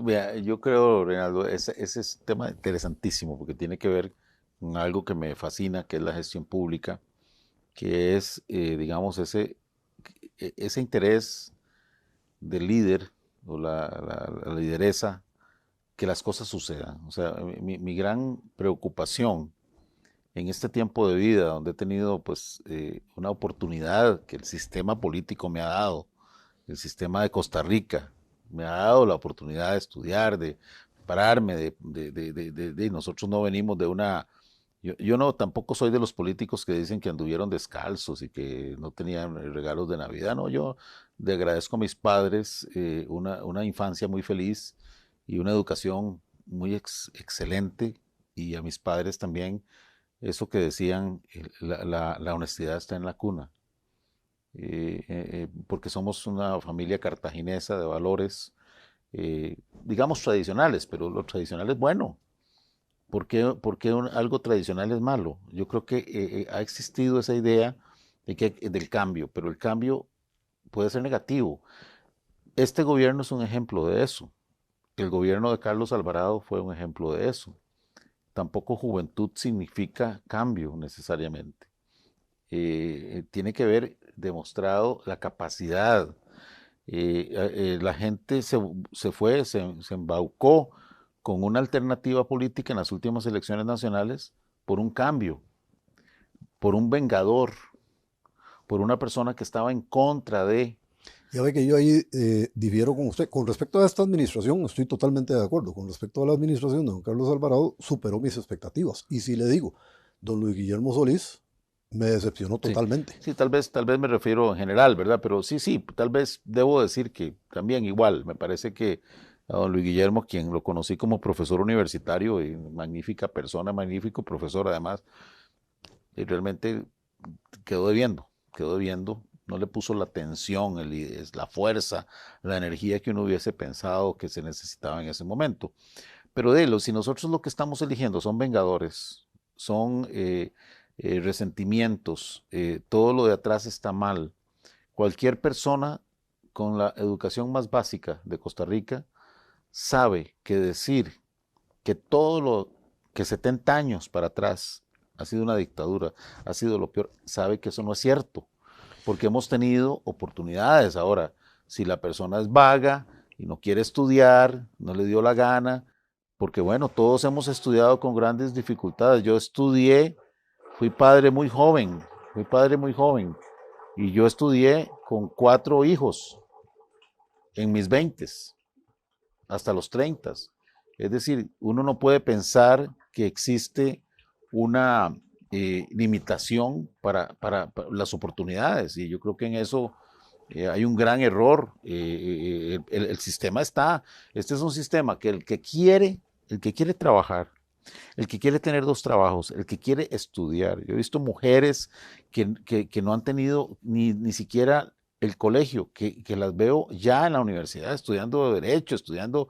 Vea, yo creo, Reinaldo, ese es un tema interesantísimo porque tiene que ver con algo que me fascina, que es la gestión pública, que es, digamos, ese interés del líder o la lideresa que las cosas sucedan. O sea, mi gran preocupación en este tiempo de vida, donde he tenido pues una oportunidad que el sistema político me ha dado, el sistema de Costa Rica me ha dado la oportunidad de estudiar, de pararme, nosotros no venimos de una... Yo no tampoco soy de los políticos que dicen que anduvieron descalzos y que no tenían regalos de Navidad. No, yo le agradezco a mis padres una infancia muy feliz y una educación muy excelente, y a mis padres también eso que decían, la honestidad está en la cuna. Porque somos una familia cartaginesa de valores, digamos tradicionales, pero lo tradicional es bueno. ¿Por qué algo tradicional es malo? Yo creo que ha existido esa idea del cambio, pero el cambio puede ser negativo. Este gobierno es un ejemplo de eso. El gobierno de Carlos Alvarado fue un ejemplo de eso. Tampoco juventud significa cambio necesariamente. Tiene que ver demostrado la capacidad. La gente se embaucó con una alternativa política en las últimas elecciones nacionales por un cambio, por un vengador, por una persona que estaba en contra de...
Ya ve que yo ahí difiero con usted. Con respecto a esta administración, estoy totalmente de acuerdo. Con respecto a la administración de don Carlos Alvarado, superó mis expectativas. Y si le digo, don Luis Guillermo Solís me decepcionó
Sí,
totalmente.
sí, tal vez me refiero en general, ¿verdad? Pero sí, sí, tal vez debo decir que también igual, me parece que a don Luis Guillermo, quien lo conocí como profesor universitario y magnífica persona, magnífico profesor además, y realmente quedó debiendo, no le puso la atención, la fuerza, la energía que uno hubiese pensado que se necesitaba en ese momento. Pero si nosotros lo que estamos eligiendo son vengadores, son resentimientos, todo lo de atrás está mal. Cualquier persona con la educación más básica de Costa Rica sabe que decir que todo lo que 70 años para atrás ha sido una dictadura, ha sido lo peor, sabe que eso no es cierto, porque hemos tenido oportunidades. Ahora, si la persona es vaga y no quiere estudiar, no le dio la gana, porque bueno, todos hemos estudiado con grandes dificultades. Yo estudié, fui padre muy joven, fui padre muy joven, y yo estudié con 4 hijos en mis 20 hasta los 30. Es decir, uno no puede pensar que existe una limitación para las oportunidades, y yo creo que en eso hay un gran error. El sistema este es un sistema que el que quiere trabajar, el que quiere tener 2 trabajos, el que quiere estudiar. Yo he visto mujeres que no han tenido ni siquiera el colegio, que las veo ya en la universidad estudiando derecho, estudiando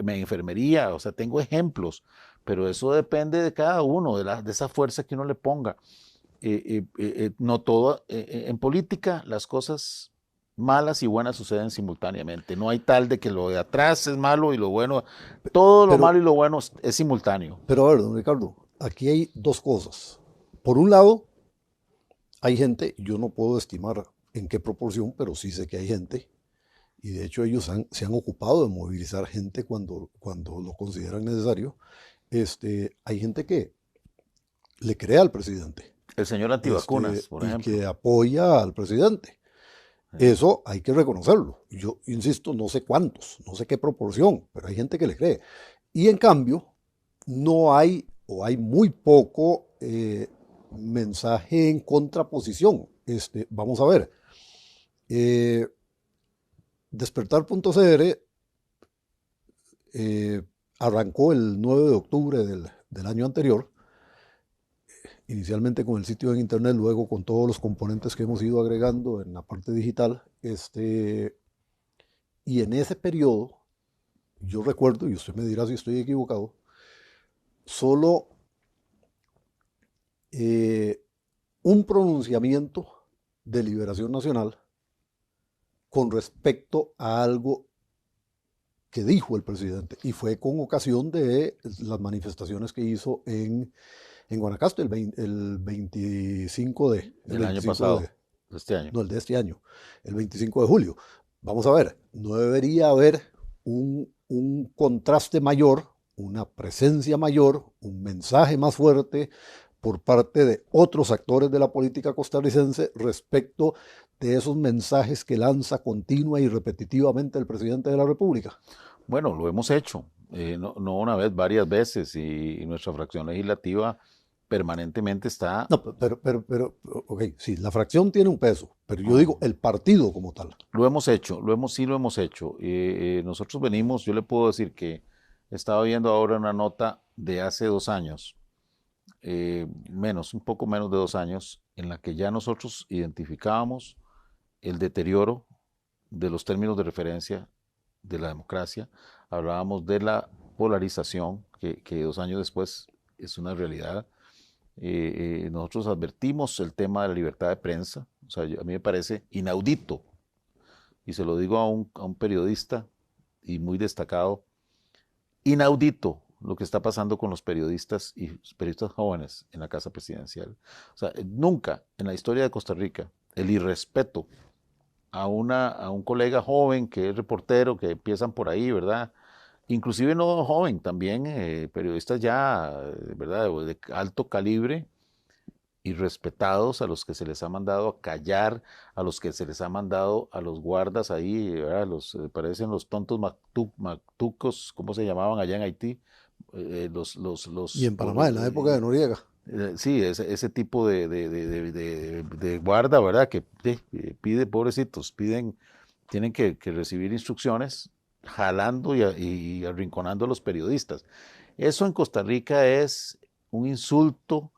enfermería. O sea, tengo ejemplos, pero eso depende de cada uno, de esa fuerza que uno le ponga. No todo, en política las cosas malas y buenas suceden simultáneamente. No hay tal de que lo de atrás es malo y lo bueno, todo lo
Pero,
malo y lo bueno es simultáneo.
pero a ver, don Ricardo, aquí hay dos cosas. Por un lado, hay gente, yo no puedo estimar en qué proporción, pero sí sé que hay gente, y de hecho ellos se han ocupado de movilizar gente cuando lo consideran necesario. Hay gente que le cree al presidente,
El señor antivacunas, por
y
ejemplo.
que apoya al presidente. Eso hay que reconocerlo. Yo insisto, no sé cuántos, no sé qué proporción, pero hay gente que le cree. Y en cambio, no hay o hay muy poco mensaje en contraposición. Vamos a ver. Eh, Despertar.cr arrancó el 9 de octubre del año anterior, inicialmente con el sitio en internet, luego con todos los componentes que hemos ido agregando en la parte digital. Y en ese periodo, yo recuerdo, y usted me dirá si estoy equivocado, solo un pronunciamiento de Liberación Nacional con respecto a algo que dijo el presidente, y fue con ocasión de las manifestaciones que hizo en Guanacaste el 25 de, el
El año
25 de,
pasado, este año.
no, el de este año, el 25 de julio. Vamos a ver, no debería haber un contraste mayor, una presencia mayor, un mensaje más fuerte por parte de otros actores de la política costarricense respecto de esos mensajes que lanza continua y repetitivamente el presidente de la República.
Bueno, lo hemos hecho, no una vez, varias veces, y nuestra fracción legislativa permanentemente está.
No, ok, sí, la fracción tiene un peso, pero yo digo
uh,
el partido como tal.
Lo hemos hecho, sí lo hemos hecho. Nosotros venimos, yo le puedo decir que estaba viendo ahora una nota de hace 2 años, un poco menos de 2 años, en la que ya nosotros identificábamos el deterioro de los términos de referencia de la democracia. Hablábamos de la polarización, que 2 años después es una realidad. Nosotros advertimos el tema de la libertad de prensa. O sea, a mí me parece inaudito, y se lo digo a un periodista y muy destacado, inaudito lo que está pasando con los periodistas y periodistas jóvenes en la Casa Presidencial. O sea, nunca en la historia de Costa Rica el irrespeto a un colega joven que es reportero, que empiezan por ahí, ¿verdad? Inclusive no joven, también periodistas ya, ¿verdad? De alto calibre, y respetados, a los que se les ha mandado a callar, a los que se les ha mandado a los guardas ahí, ¿verdad? Parecen los tontos mactucos, ¿cómo se llamaban allá en Haití?
Y en Panamá, en la época de Noriega.
Sí, ese tipo de guarda, ¿verdad? Que pide, pobrecitos, tienen que recibir instrucciones jalando y arrinconando a los periodistas. Eso en Costa Rica es un insulto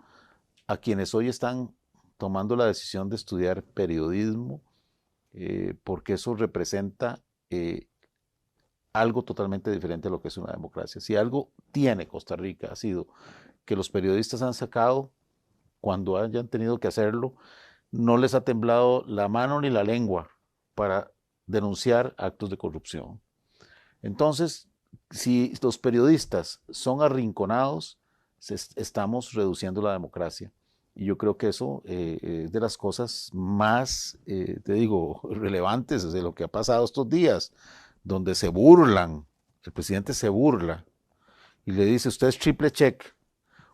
a quienes hoy están tomando la decisión de estudiar periodismo, porque eso representa algo totalmente diferente a lo que es una democracia. Si algo tiene Costa Rica ha sido que los periodistas han sacado, cuando hayan tenido que hacerlo, no les ha temblado la mano ni la lengua para denunciar actos de corrupción. Entonces, si los periodistas son arrinconados, estamos reduciendo la democracia. Y yo creo que eso es de las cosas más, te digo, relevantes de lo que ha pasado estos días, donde se burlan, el presidente se burla y le dice: usted es triple check,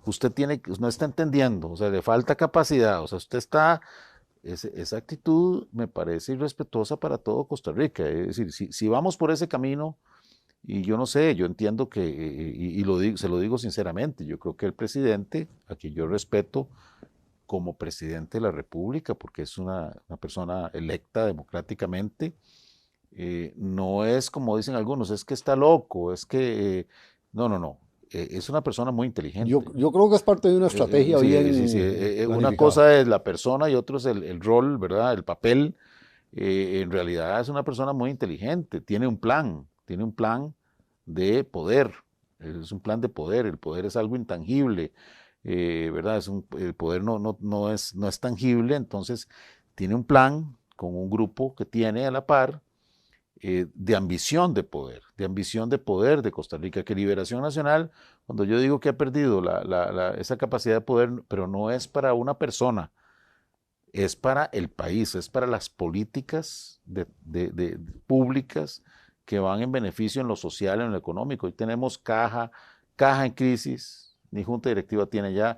usted no está entendiendo, o sea, le falta capacidad, o sea, esa actitud me parece irrespetuosa para todo Costa Rica. Es decir, si vamos por ese camino, y yo no sé, yo entiendo que, se lo digo sinceramente, yo creo que el presidente, a quien yo respeto como presidente de la República, porque es una persona electa democráticamente, no es como dicen algunos, es que está loco, es que, no, no, no, es una persona muy inteligente.
Yo creo que es parte de una estrategia
Sí, sí, sí,
bien
una
planificada.
cosa es la persona y otro es el rol, ¿verdad? El papel. En realidad es una persona muy inteligente, tiene un plan de poder, es un plan de poder, el poder es algo intangible, ¿verdad? El poder no es tangible, entonces tiene un plan con un grupo que tiene a la par, de ambición de poder de Costa Rica, que Liberación Nacional, cuando yo digo que ha perdido esa capacidad de poder, pero no es para una persona, es para el país, es para las políticas públicas que van en beneficio en lo social, en lo económico. Hoy tenemos caja en crisis, ni junta directiva tiene ya,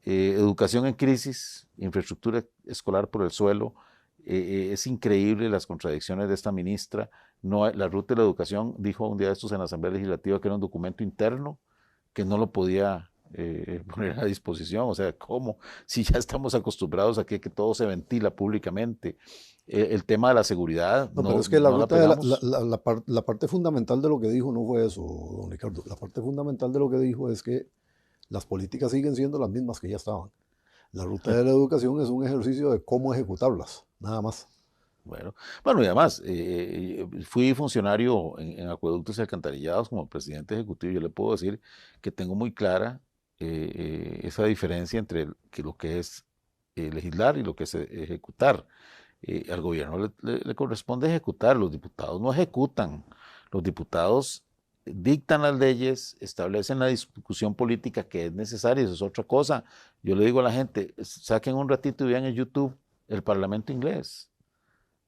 educación en crisis, infraestructura escolar por el suelo. Es increíble las contradicciones de esta ministra. No, la ruta de la educación, dijo un día de estos en la Asamblea Legislativa, que era un documento interno, que no lo podía poner a disposición. O sea, ¿cómo? Si ya estamos acostumbrados a que todo se ventila públicamente. El tema de la seguridad,
No, pero
no,
es que la
no la
ruta de
pegamos.
la parte fundamental de lo que dijo no fue eso, don Ricardo. La parte fundamental de lo que dijo es que las políticas siguen siendo las mismas que ya estaban. La ruta de la educación es un ejercicio de cómo ejecutarlas, nada más.
Bueno, y además, fui funcionario en acueductos y alcantarillados como presidente ejecutivo. Yo le puedo decir que tengo muy clara esa diferencia entre lo que es legislar y lo que es ejecutar. Al gobierno le corresponde ejecutar, los diputados no ejecutan, los diputados dictan las leyes, establecen la discusión política que es necesaria, eso es otra cosa. Yo le digo a la gente, saquen un ratito y vean en YouTube el Parlamento inglés.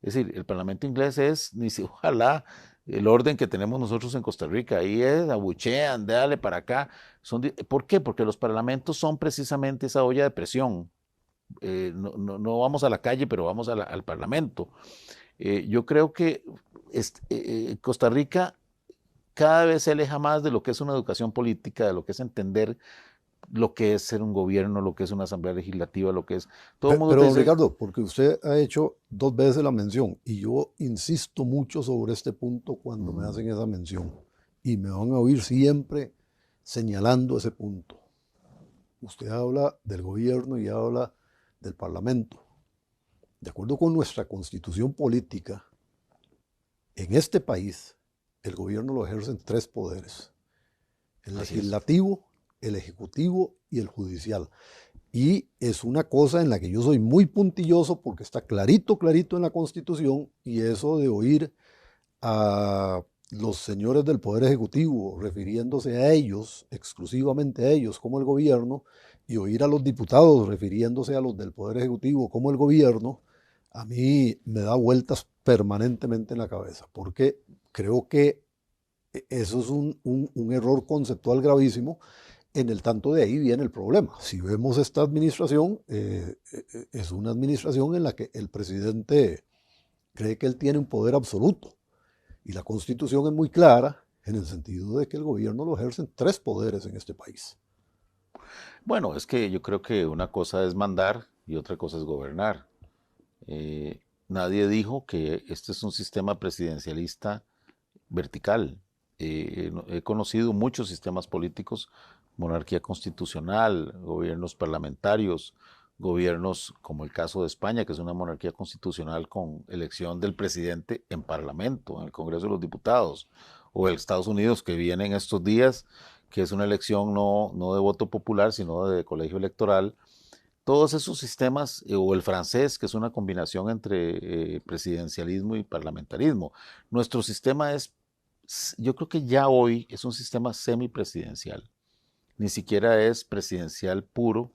Es decir, el Parlamento inglés es, ni si, ojalá, el orden que tenemos nosotros en Costa Rica, ahí es, abuchean, dale para acá. ¿Por qué? Porque los parlamentos son precisamente esa olla de presión. No vamos a la calle, pero vamos al Parlamento. Yo creo que Costa Rica cada vez se aleja más de lo que es una educación política, de lo que es entender lo que es ser un gobierno, lo que es una asamblea legislativa, lo que es... Todo el mundo te
Pero, don
dice...
Ricardo, porque usted ha hecho 2 veces la mención y yo insisto mucho sobre este punto cuando me hacen esa mención y me van a oír siempre señalando ese punto. Usted habla del gobierno y habla del parlamento. De acuerdo con nuestra constitución política, en este país el gobierno lo ejercen 3 poderes: el legislativo, el ejecutivo y el judicial. Y es una cosa en la que yo soy muy puntilloso porque está clarito, clarito en la Constitución, y eso de oír a los señores del Poder Ejecutivo refiriéndose a ellos, exclusivamente a ellos como el gobierno, y oír a los diputados refiriéndose a los del Poder Ejecutivo como el gobierno, a mí me da vueltas permanentemente en la cabeza, porque creo que eso es un error conceptual gravísimo. En el tanto de ahí viene el problema. Si vemos esta administración, es una administración en la que el presidente cree que él tiene un poder absoluto. Y la Constitución es muy clara en el sentido de que el gobierno lo ejercen 3 poderes en este país.
Bueno, es que yo creo que una cosa es mandar y otra cosa es gobernar. Nadie dijo que este es un sistema presidencialista vertical. He conocido muchos sistemas políticos, monarquía constitucional, gobiernos parlamentarios, gobiernos como el caso de España, que es una monarquía constitucional con elección del presidente en parlamento, en el Congreso de los Diputados, o el Estados Unidos, que viene en estos días, que es una elección no de voto popular, sino de colegio electoral. Todos esos sistemas, o el francés, que es una combinación entre presidencialismo y parlamentarismo. Nuestro sistema yo creo que ya hoy es un sistema semipresidencial, ni siquiera es presidencial puro,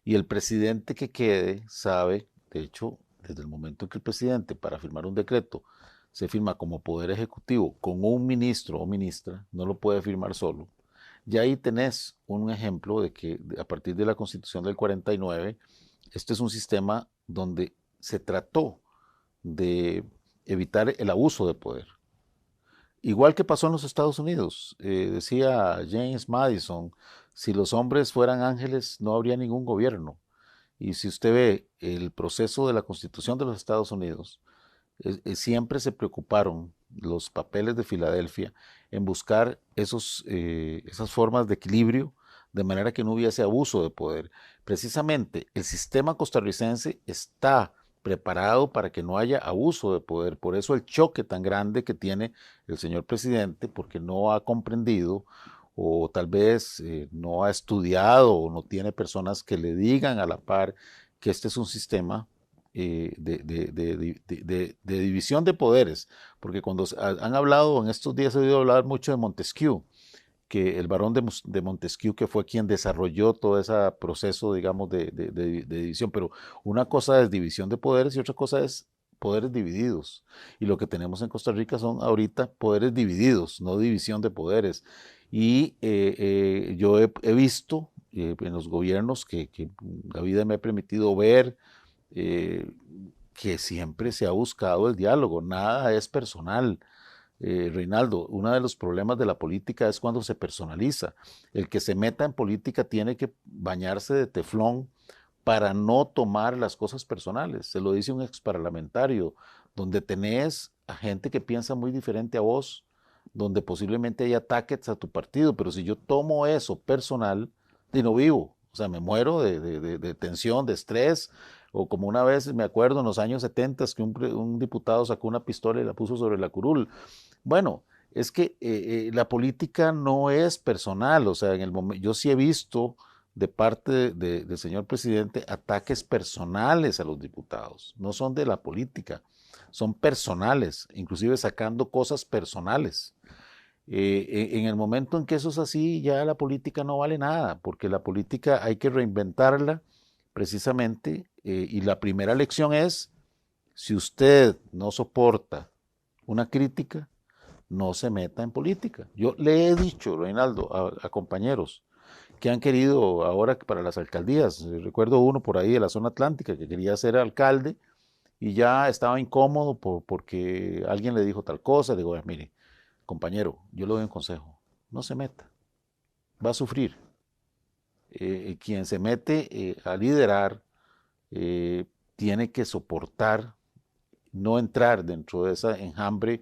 y el presidente que quede sabe, de hecho, desde el momento en que el presidente, para firmar un decreto, se firma como poder ejecutivo con un ministro o ministra, no lo puede firmar solo. Ya ahí tenés un ejemplo de que a partir de la Constitución del 49, este es un sistema donde se trató de evitar el abuso de poder. Igual que pasó en los Estados Unidos, decía James Madison, si los hombres fueran ángeles no habría ningún gobierno. Y si usted ve el proceso de la Constitución de los Estados Unidos, siempre se preocuparon los papeles de Filadelfia en buscar esas formas de equilibrio de manera que no hubiese abuso de poder. Precisamente el sistema costarricense está preparado para que no haya abuso de poder. Por eso el choque tan grande que tiene el señor presidente, porque no ha comprendido o tal vez no ha estudiado o no tiene personas que le digan a la par que este es un sistema de división de poderes, porque cuando han hablado, en estos días he oído hablar mucho de Montesquieu, que el barón de Montesquieu, que fue quien desarrolló todo ese proceso, digamos, de división, pero una cosa es división de poderes y otra cosa es poderes divididos. Y lo que tenemos en Costa Rica son ahorita poderes divididos, no división de poderes. Y yo he visto en los gobiernos que la vida me ha permitido ver, eh, que siempre se ha buscado el diálogo, nada es personal. Reinaldo, uno de los problemas de la política es cuando se personaliza. El que se meta en política tiene que bañarse de teflón para no tomar las cosas personales. Se lo dice un exparlamentario, donde tenés a gente que piensa muy diferente a vos, donde posiblemente hay ataques a tu partido, pero si yo tomo eso personal, y no vivo. O sea, me muero de tensión, de estrés, o como una vez me acuerdo en los años 70 que un diputado sacó una pistola y la puso sobre la curul. Bueno, es que la política no es personal, o sea, yo sí he visto de parte del señor presidente ataques personales a los diputados, no son de la política, son personales, inclusive sacando cosas personales. En el momento en que eso es así, ya la política no vale nada, porque la política hay que reinventarla precisamente, y la primera lección es, si usted no soporta una crítica, no se meta en política. Yo le he dicho, Reinaldo, a compañeros que han querido ahora para las alcaldías, recuerdo uno por ahí de la zona atlántica que quería ser alcalde y ya estaba incómodo porque alguien le dijo tal cosa, le digo, mire, compañero, yo le doy un consejo, no se meta, va a sufrir. Quien se mete a liderar eh, tiene que soportar, no entrar dentro de esa enjambre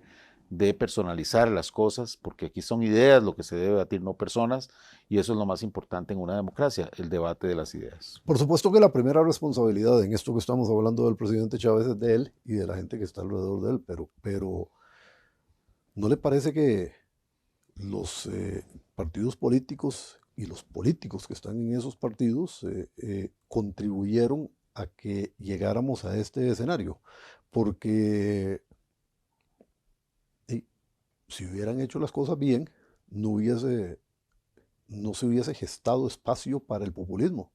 de personalizar las cosas, porque aquí son ideas lo que se debe debatir, no personas, y eso es lo más importante en una democracia, el debate de las ideas.
Por supuesto que la primera responsabilidad en esto que estamos hablando del presidente Chávez es de él y de la gente que está alrededor de él, pero ¿no le parece que los partidos políticos y los políticos que están en esos partidos contribuyeron a que llegáramos a este escenario? Porque si hubieran hecho las cosas bien, no se hubiese gestado espacio para el populismo.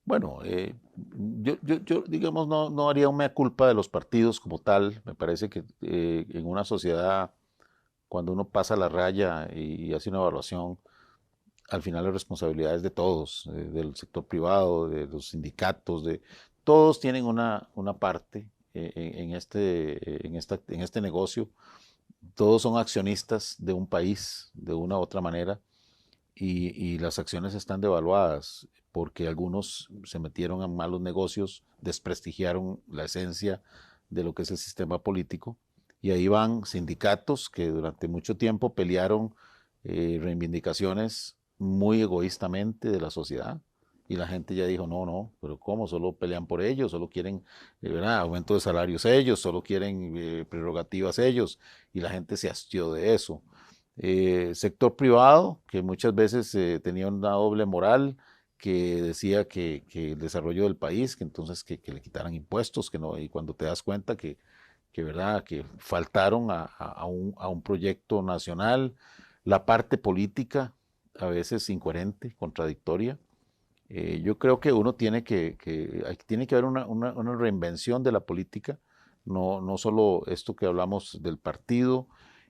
Bueno, yo, digamos, no haría un mea culpa de los partidos como tal. Me parece que en una sociedad, cuando uno pasa la raya y hace una evaluación, al final la responsabilidad es de todos, del sector privado, de los sindicatos, todos tienen una parte en este negocio. Todos son accionistas de un país, de una u otra manera, y las acciones están devaluadas porque algunos se metieron a malos negocios, desprestigiaron la esencia de lo que es el sistema político, y ahí van sindicatos que durante mucho tiempo pelearon reivindicaciones muy egoístamente de la sociedad, y la gente ya dijo, no, no, pero ¿cómo? Solo pelean por ellos, solo quieren ¿verdad? Aumento de salarios ellos, solo quieren prerrogativas ellos, y la gente se hastió de eso. Sector privado, que muchas veces tenía una doble moral, que decía que el desarrollo del país, que entonces que le quitaran impuestos, que no, y cuando te das cuenta verdad, que faltaron a un proyecto nacional, la parte política, a veces incoherente, contradictoria. Yo creo que uno tiene que haber una reinvención de la política, no solo esto que hablamos del partido,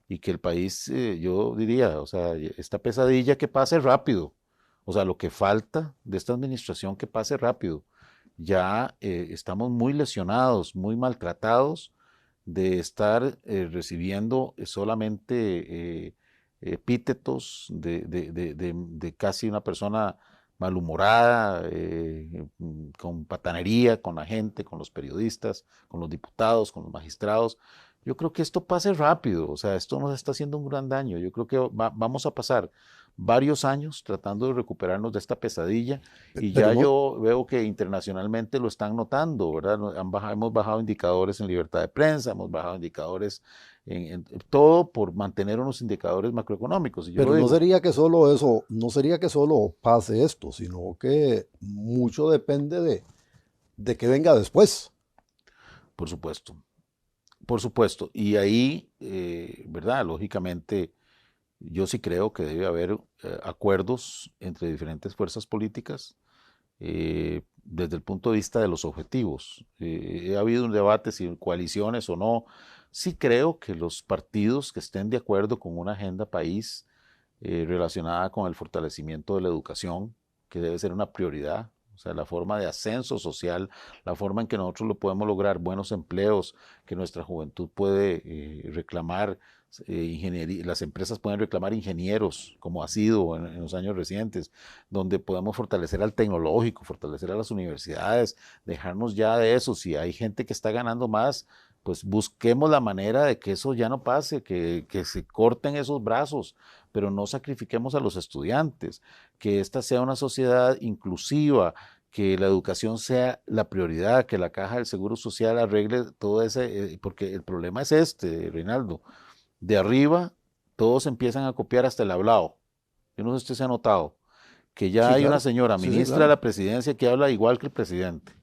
y que el país, yo diría, o sea, esta pesadilla que pase rápido, o sea, lo que falta de esta administración que pase rápido. Ya estamos muy lesionados, muy maltratados de estar recibiendo solamente epítetos de casi una persona malhumorada, con patanería con la gente, con los periodistas, con los diputados, con los magistrados. Yo creo que esto pase rápido, o sea, esto nos está haciendo un gran daño. Yo creo que vamos a pasar varios años tratando de recuperarnos de esta pesadilla, y
Pero
ya
no,
yo veo que internacionalmente lo están notando, ¿verdad? Hemos bajado indicadores en libertad de prensa, hemos bajado indicadores en todo por mantener unos indicadores macroeconómicos. Y yo
pero
lo
no
digo,
sería que solo eso, no sería que solo pase esto, sino que mucho depende de que venga después.
por supuesto, por supuesto. Y ahí, ¿verdad? Lógicamente, yo sí creo que debe haber acuerdos entre diferentes fuerzas políticas desde el punto de vista de los objetivos. Ha habido un debate si coaliciones o no. Sí creo que los partidos que estén de acuerdo con una agenda país relacionada con el fortalecimiento de la educación, que debe ser una prioridad, o sea, la forma de ascenso social, la forma en que nosotros lo podemos lograr, buenos empleos, que nuestra juventud puede reclamar ingeniería, las empresas pueden reclamar ingenieros, como ha sido en los años recientes, donde podemos fortalecer al tecnológico, fortalecer a las universidades, dejarnos ya de eso. Si hay gente que está ganando más, pues busquemos la manera de que eso ya no pase, que se corten esos brazos, pero no sacrifiquemos a los estudiantes, que esta sea una sociedad inclusiva, que la educación sea la prioridad, que la caja del Seguro Social arregle todo ese, porque el problema es este, Reinaldo, de arriba todos empiezan a copiar hasta el hablado. Yo no sé si usted se ha notado. que ya
Sí,
hay una
claro.
señora
Sí, sí,
ministra de
claro.
la presidencia que habla igual que el presidente,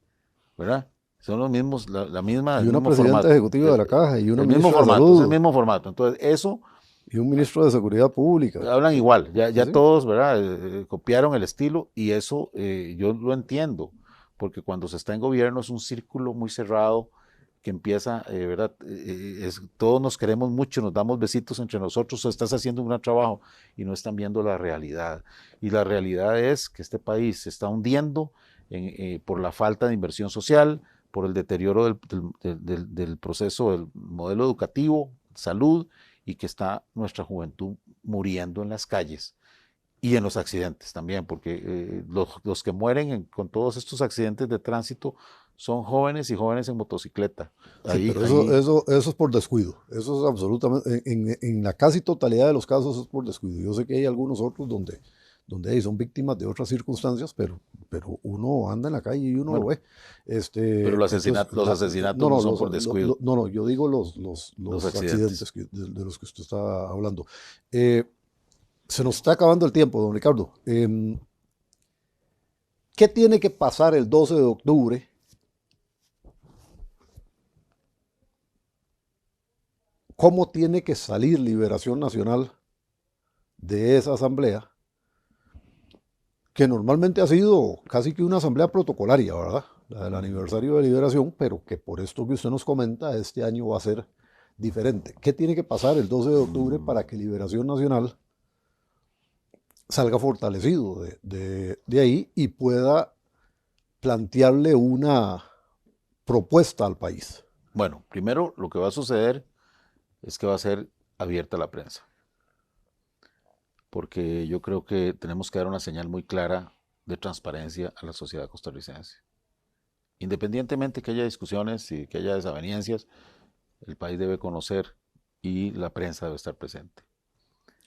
¿verdad? Son los mismos, la misma,
Y
el
una
mismo
presidenta
formato,
ejecutiva de la caja y una
el mismo
ministra de
formato, es el
salud
mismo formato. Entonces, eso
y un ministro de seguridad pública.
hablan igual,
Sí,
ya
sí.
todos, ¿verdad? Copiaron el estilo y eso yo lo entiendo, porque cuando se está en gobierno es un círculo muy cerrado que empieza, ¿verdad? Todos nos queremos mucho, nos damos besitos entre nosotros, estás haciendo un gran trabajo y no están viendo la realidad. Y la realidad es que este país se está hundiendo por la falta de inversión social, por el deterioro del proceso del modelo educativo, salud, y que está nuestra juventud muriendo en las calles y en los accidentes también, porque los que mueren con todos estos accidentes de tránsito son jóvenes y jóvenes en motocicleta.
Sí,
Ahí,
pero eso,
ahí,
eso, eso es por descuido. Eso es absolutamente, en la casi totalidad de los casos es por descuido. Yo sé que hay algunos otros donde son víctimas de otras circunstancias, pero uno anda en la calle y uno lo
bueno,
ve.
pero
Entonces,
los asesinatos no son por descuido,
no, no, yo digo
los
los
accidentes.
accidentes de los que usted está hablando. Eh, Se nos está acabando el tiempo, don Ricardo. ¿Qué tiene que pasar el 12 de octubre? ¿Cómo tiene que salir Liberación Nacional de esa asamblea? Que normalmente ha sido casi que una asamblea protocolaria, ¿verdad? La del aniversario de Liberación, pero que por esto que usted nos comenta, este año va a ser diferente. ¿Qué tiene que pasar el 12 de octubre
Mm,
para que Liberación Nacional salga fortalecido de ahí y pueda plantearle una propuesta al país?
Bueno, primero lo que va a suceder es que va a ser abierta la prensa, porque yo creo que tenemos que dar una señal muy clara de transparencia a la sociedad costarricense. Independientemente que haya discusiones y que haya desavenencias, el país debe conocer y la prensa debe estar presente.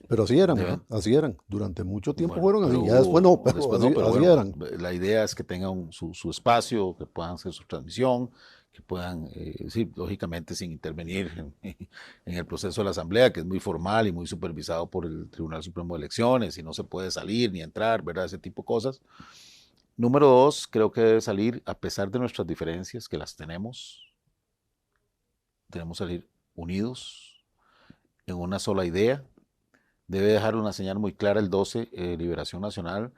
Pero así eran, ¿verdad?
Deben,
Así eran. Durante mucho tiempo
bueno,
fueron
pero
así. Ya después no, pero
después no,
así,
pero
así
bueno,
eran.
la idea es que tengan su espacio, que puedan hacer su transmisión, que puedan, sí, lógicamente sin intervenir en el proceso de la asamblea, que es muy formal y muy supervisado por el Tribunal Supremo de Elecciones, y no se puede salir ni entrar, ¿verdad? Ese tipo de cosas. Número dos, creo que debe salir, a pesar de nuestras diferencias, que las tenemos que salir unidos en una sola idea. Debe dejar una señal muy clara el 12, Liberación Nacional,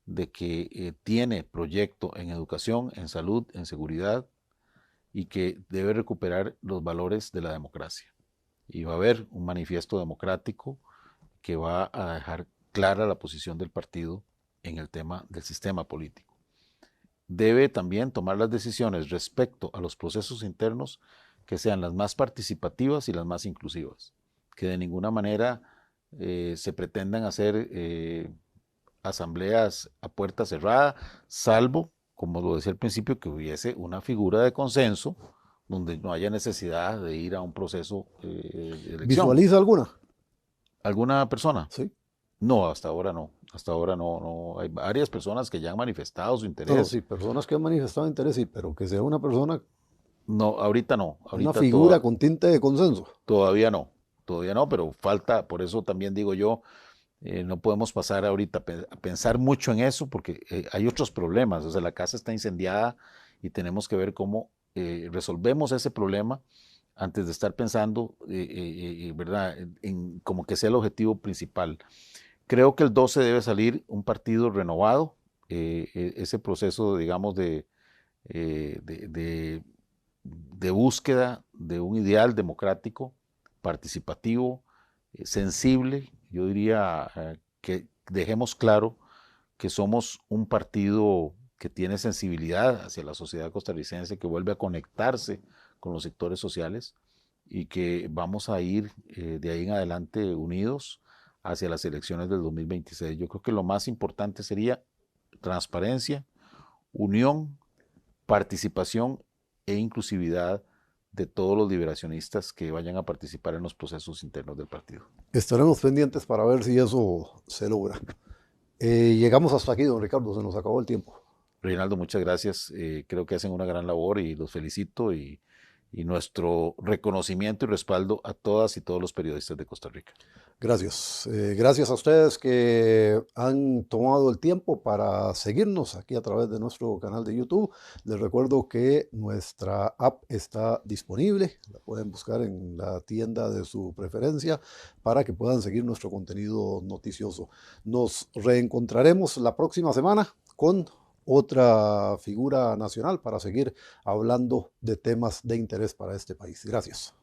de que tiene proyecto en educación, en salud, en seguridad y que debe recuperar los valores de la democracia. Y va a haber un manifiesto democrático que va a dejar clara la posición del partido en el tema del sistema político. Debe también tomar las decisiones respecto a los procesos internos que sean las más participativas y las más inclusivas, que de ninguna manera se pretendan hacer asambleas a puerta cerrada, salvo, como lo decía al principio, que hubiese una figura de consenso donde no haya necesidad de ir a un proceso de elección.
¿Visualiza alguna?
¿Alguna persona?
Sí.
No, hasta ahora no. Hasta ahora no, no. Hay varias personas que ya han manifestado su
No, no,
interés.
sí, personas que han manifestado interés, sí, pero que sea una persona,
No, ahorita no.
una
Ahorita
figura con tinte de consenso.
todavía no. Todavía no, pero falta, por eso también digo yo, no podemos pasar ahorita a pensar mucho en eso porque hay otros problemas. O sea, la casa está incendiada y tenemos que ver cómo resolvemos ese problema antes de estar pensando, ¿verdad?, en como que sea el objetivo principal. Creo que el 12 debe salir un partido renovado, ese proceso, digamos, eh, de, de, de búsqueda de un ideal democrático, participativo, sensible. Yo diría que dejemos claro que somos un partido que tiene sensibilidad hacia la sociedad costarricense, que vuelve a conectarse con los sectores sociales y que vamos a ir de ahí en adelante unidos hacia las elecciones del 2026. Yo creo que lo más importante sería transparencia, unión, participación e inclusividad de todos los liberacionistas que vayan a participar en los procesos internos del partido.
Estaremos pendientes para ver si eso se logra. Llegamos hasta aquí, don Ricardo, se nos acabó el tiempo.
Reinaldo, muchas gracias. Creo que hacen una gran labor y los felicito y nuestro reconocimiento y respaldo a todas y todos los periodistas de Costa Rica.
Gracias. Gracias a ustedes que han tomado el tiempo para seguirnos aquí a través de nuestro canal de YouTube. Les recuerdo que nuestra app está disponible. La pueden buscar en la tienda de su preferencia para que puedan seguir nuestro contenido noticioso. Nos reencontraremos la próxima semana con otra figura nacional para seguir hablando de temas de interés para este país. Gracias.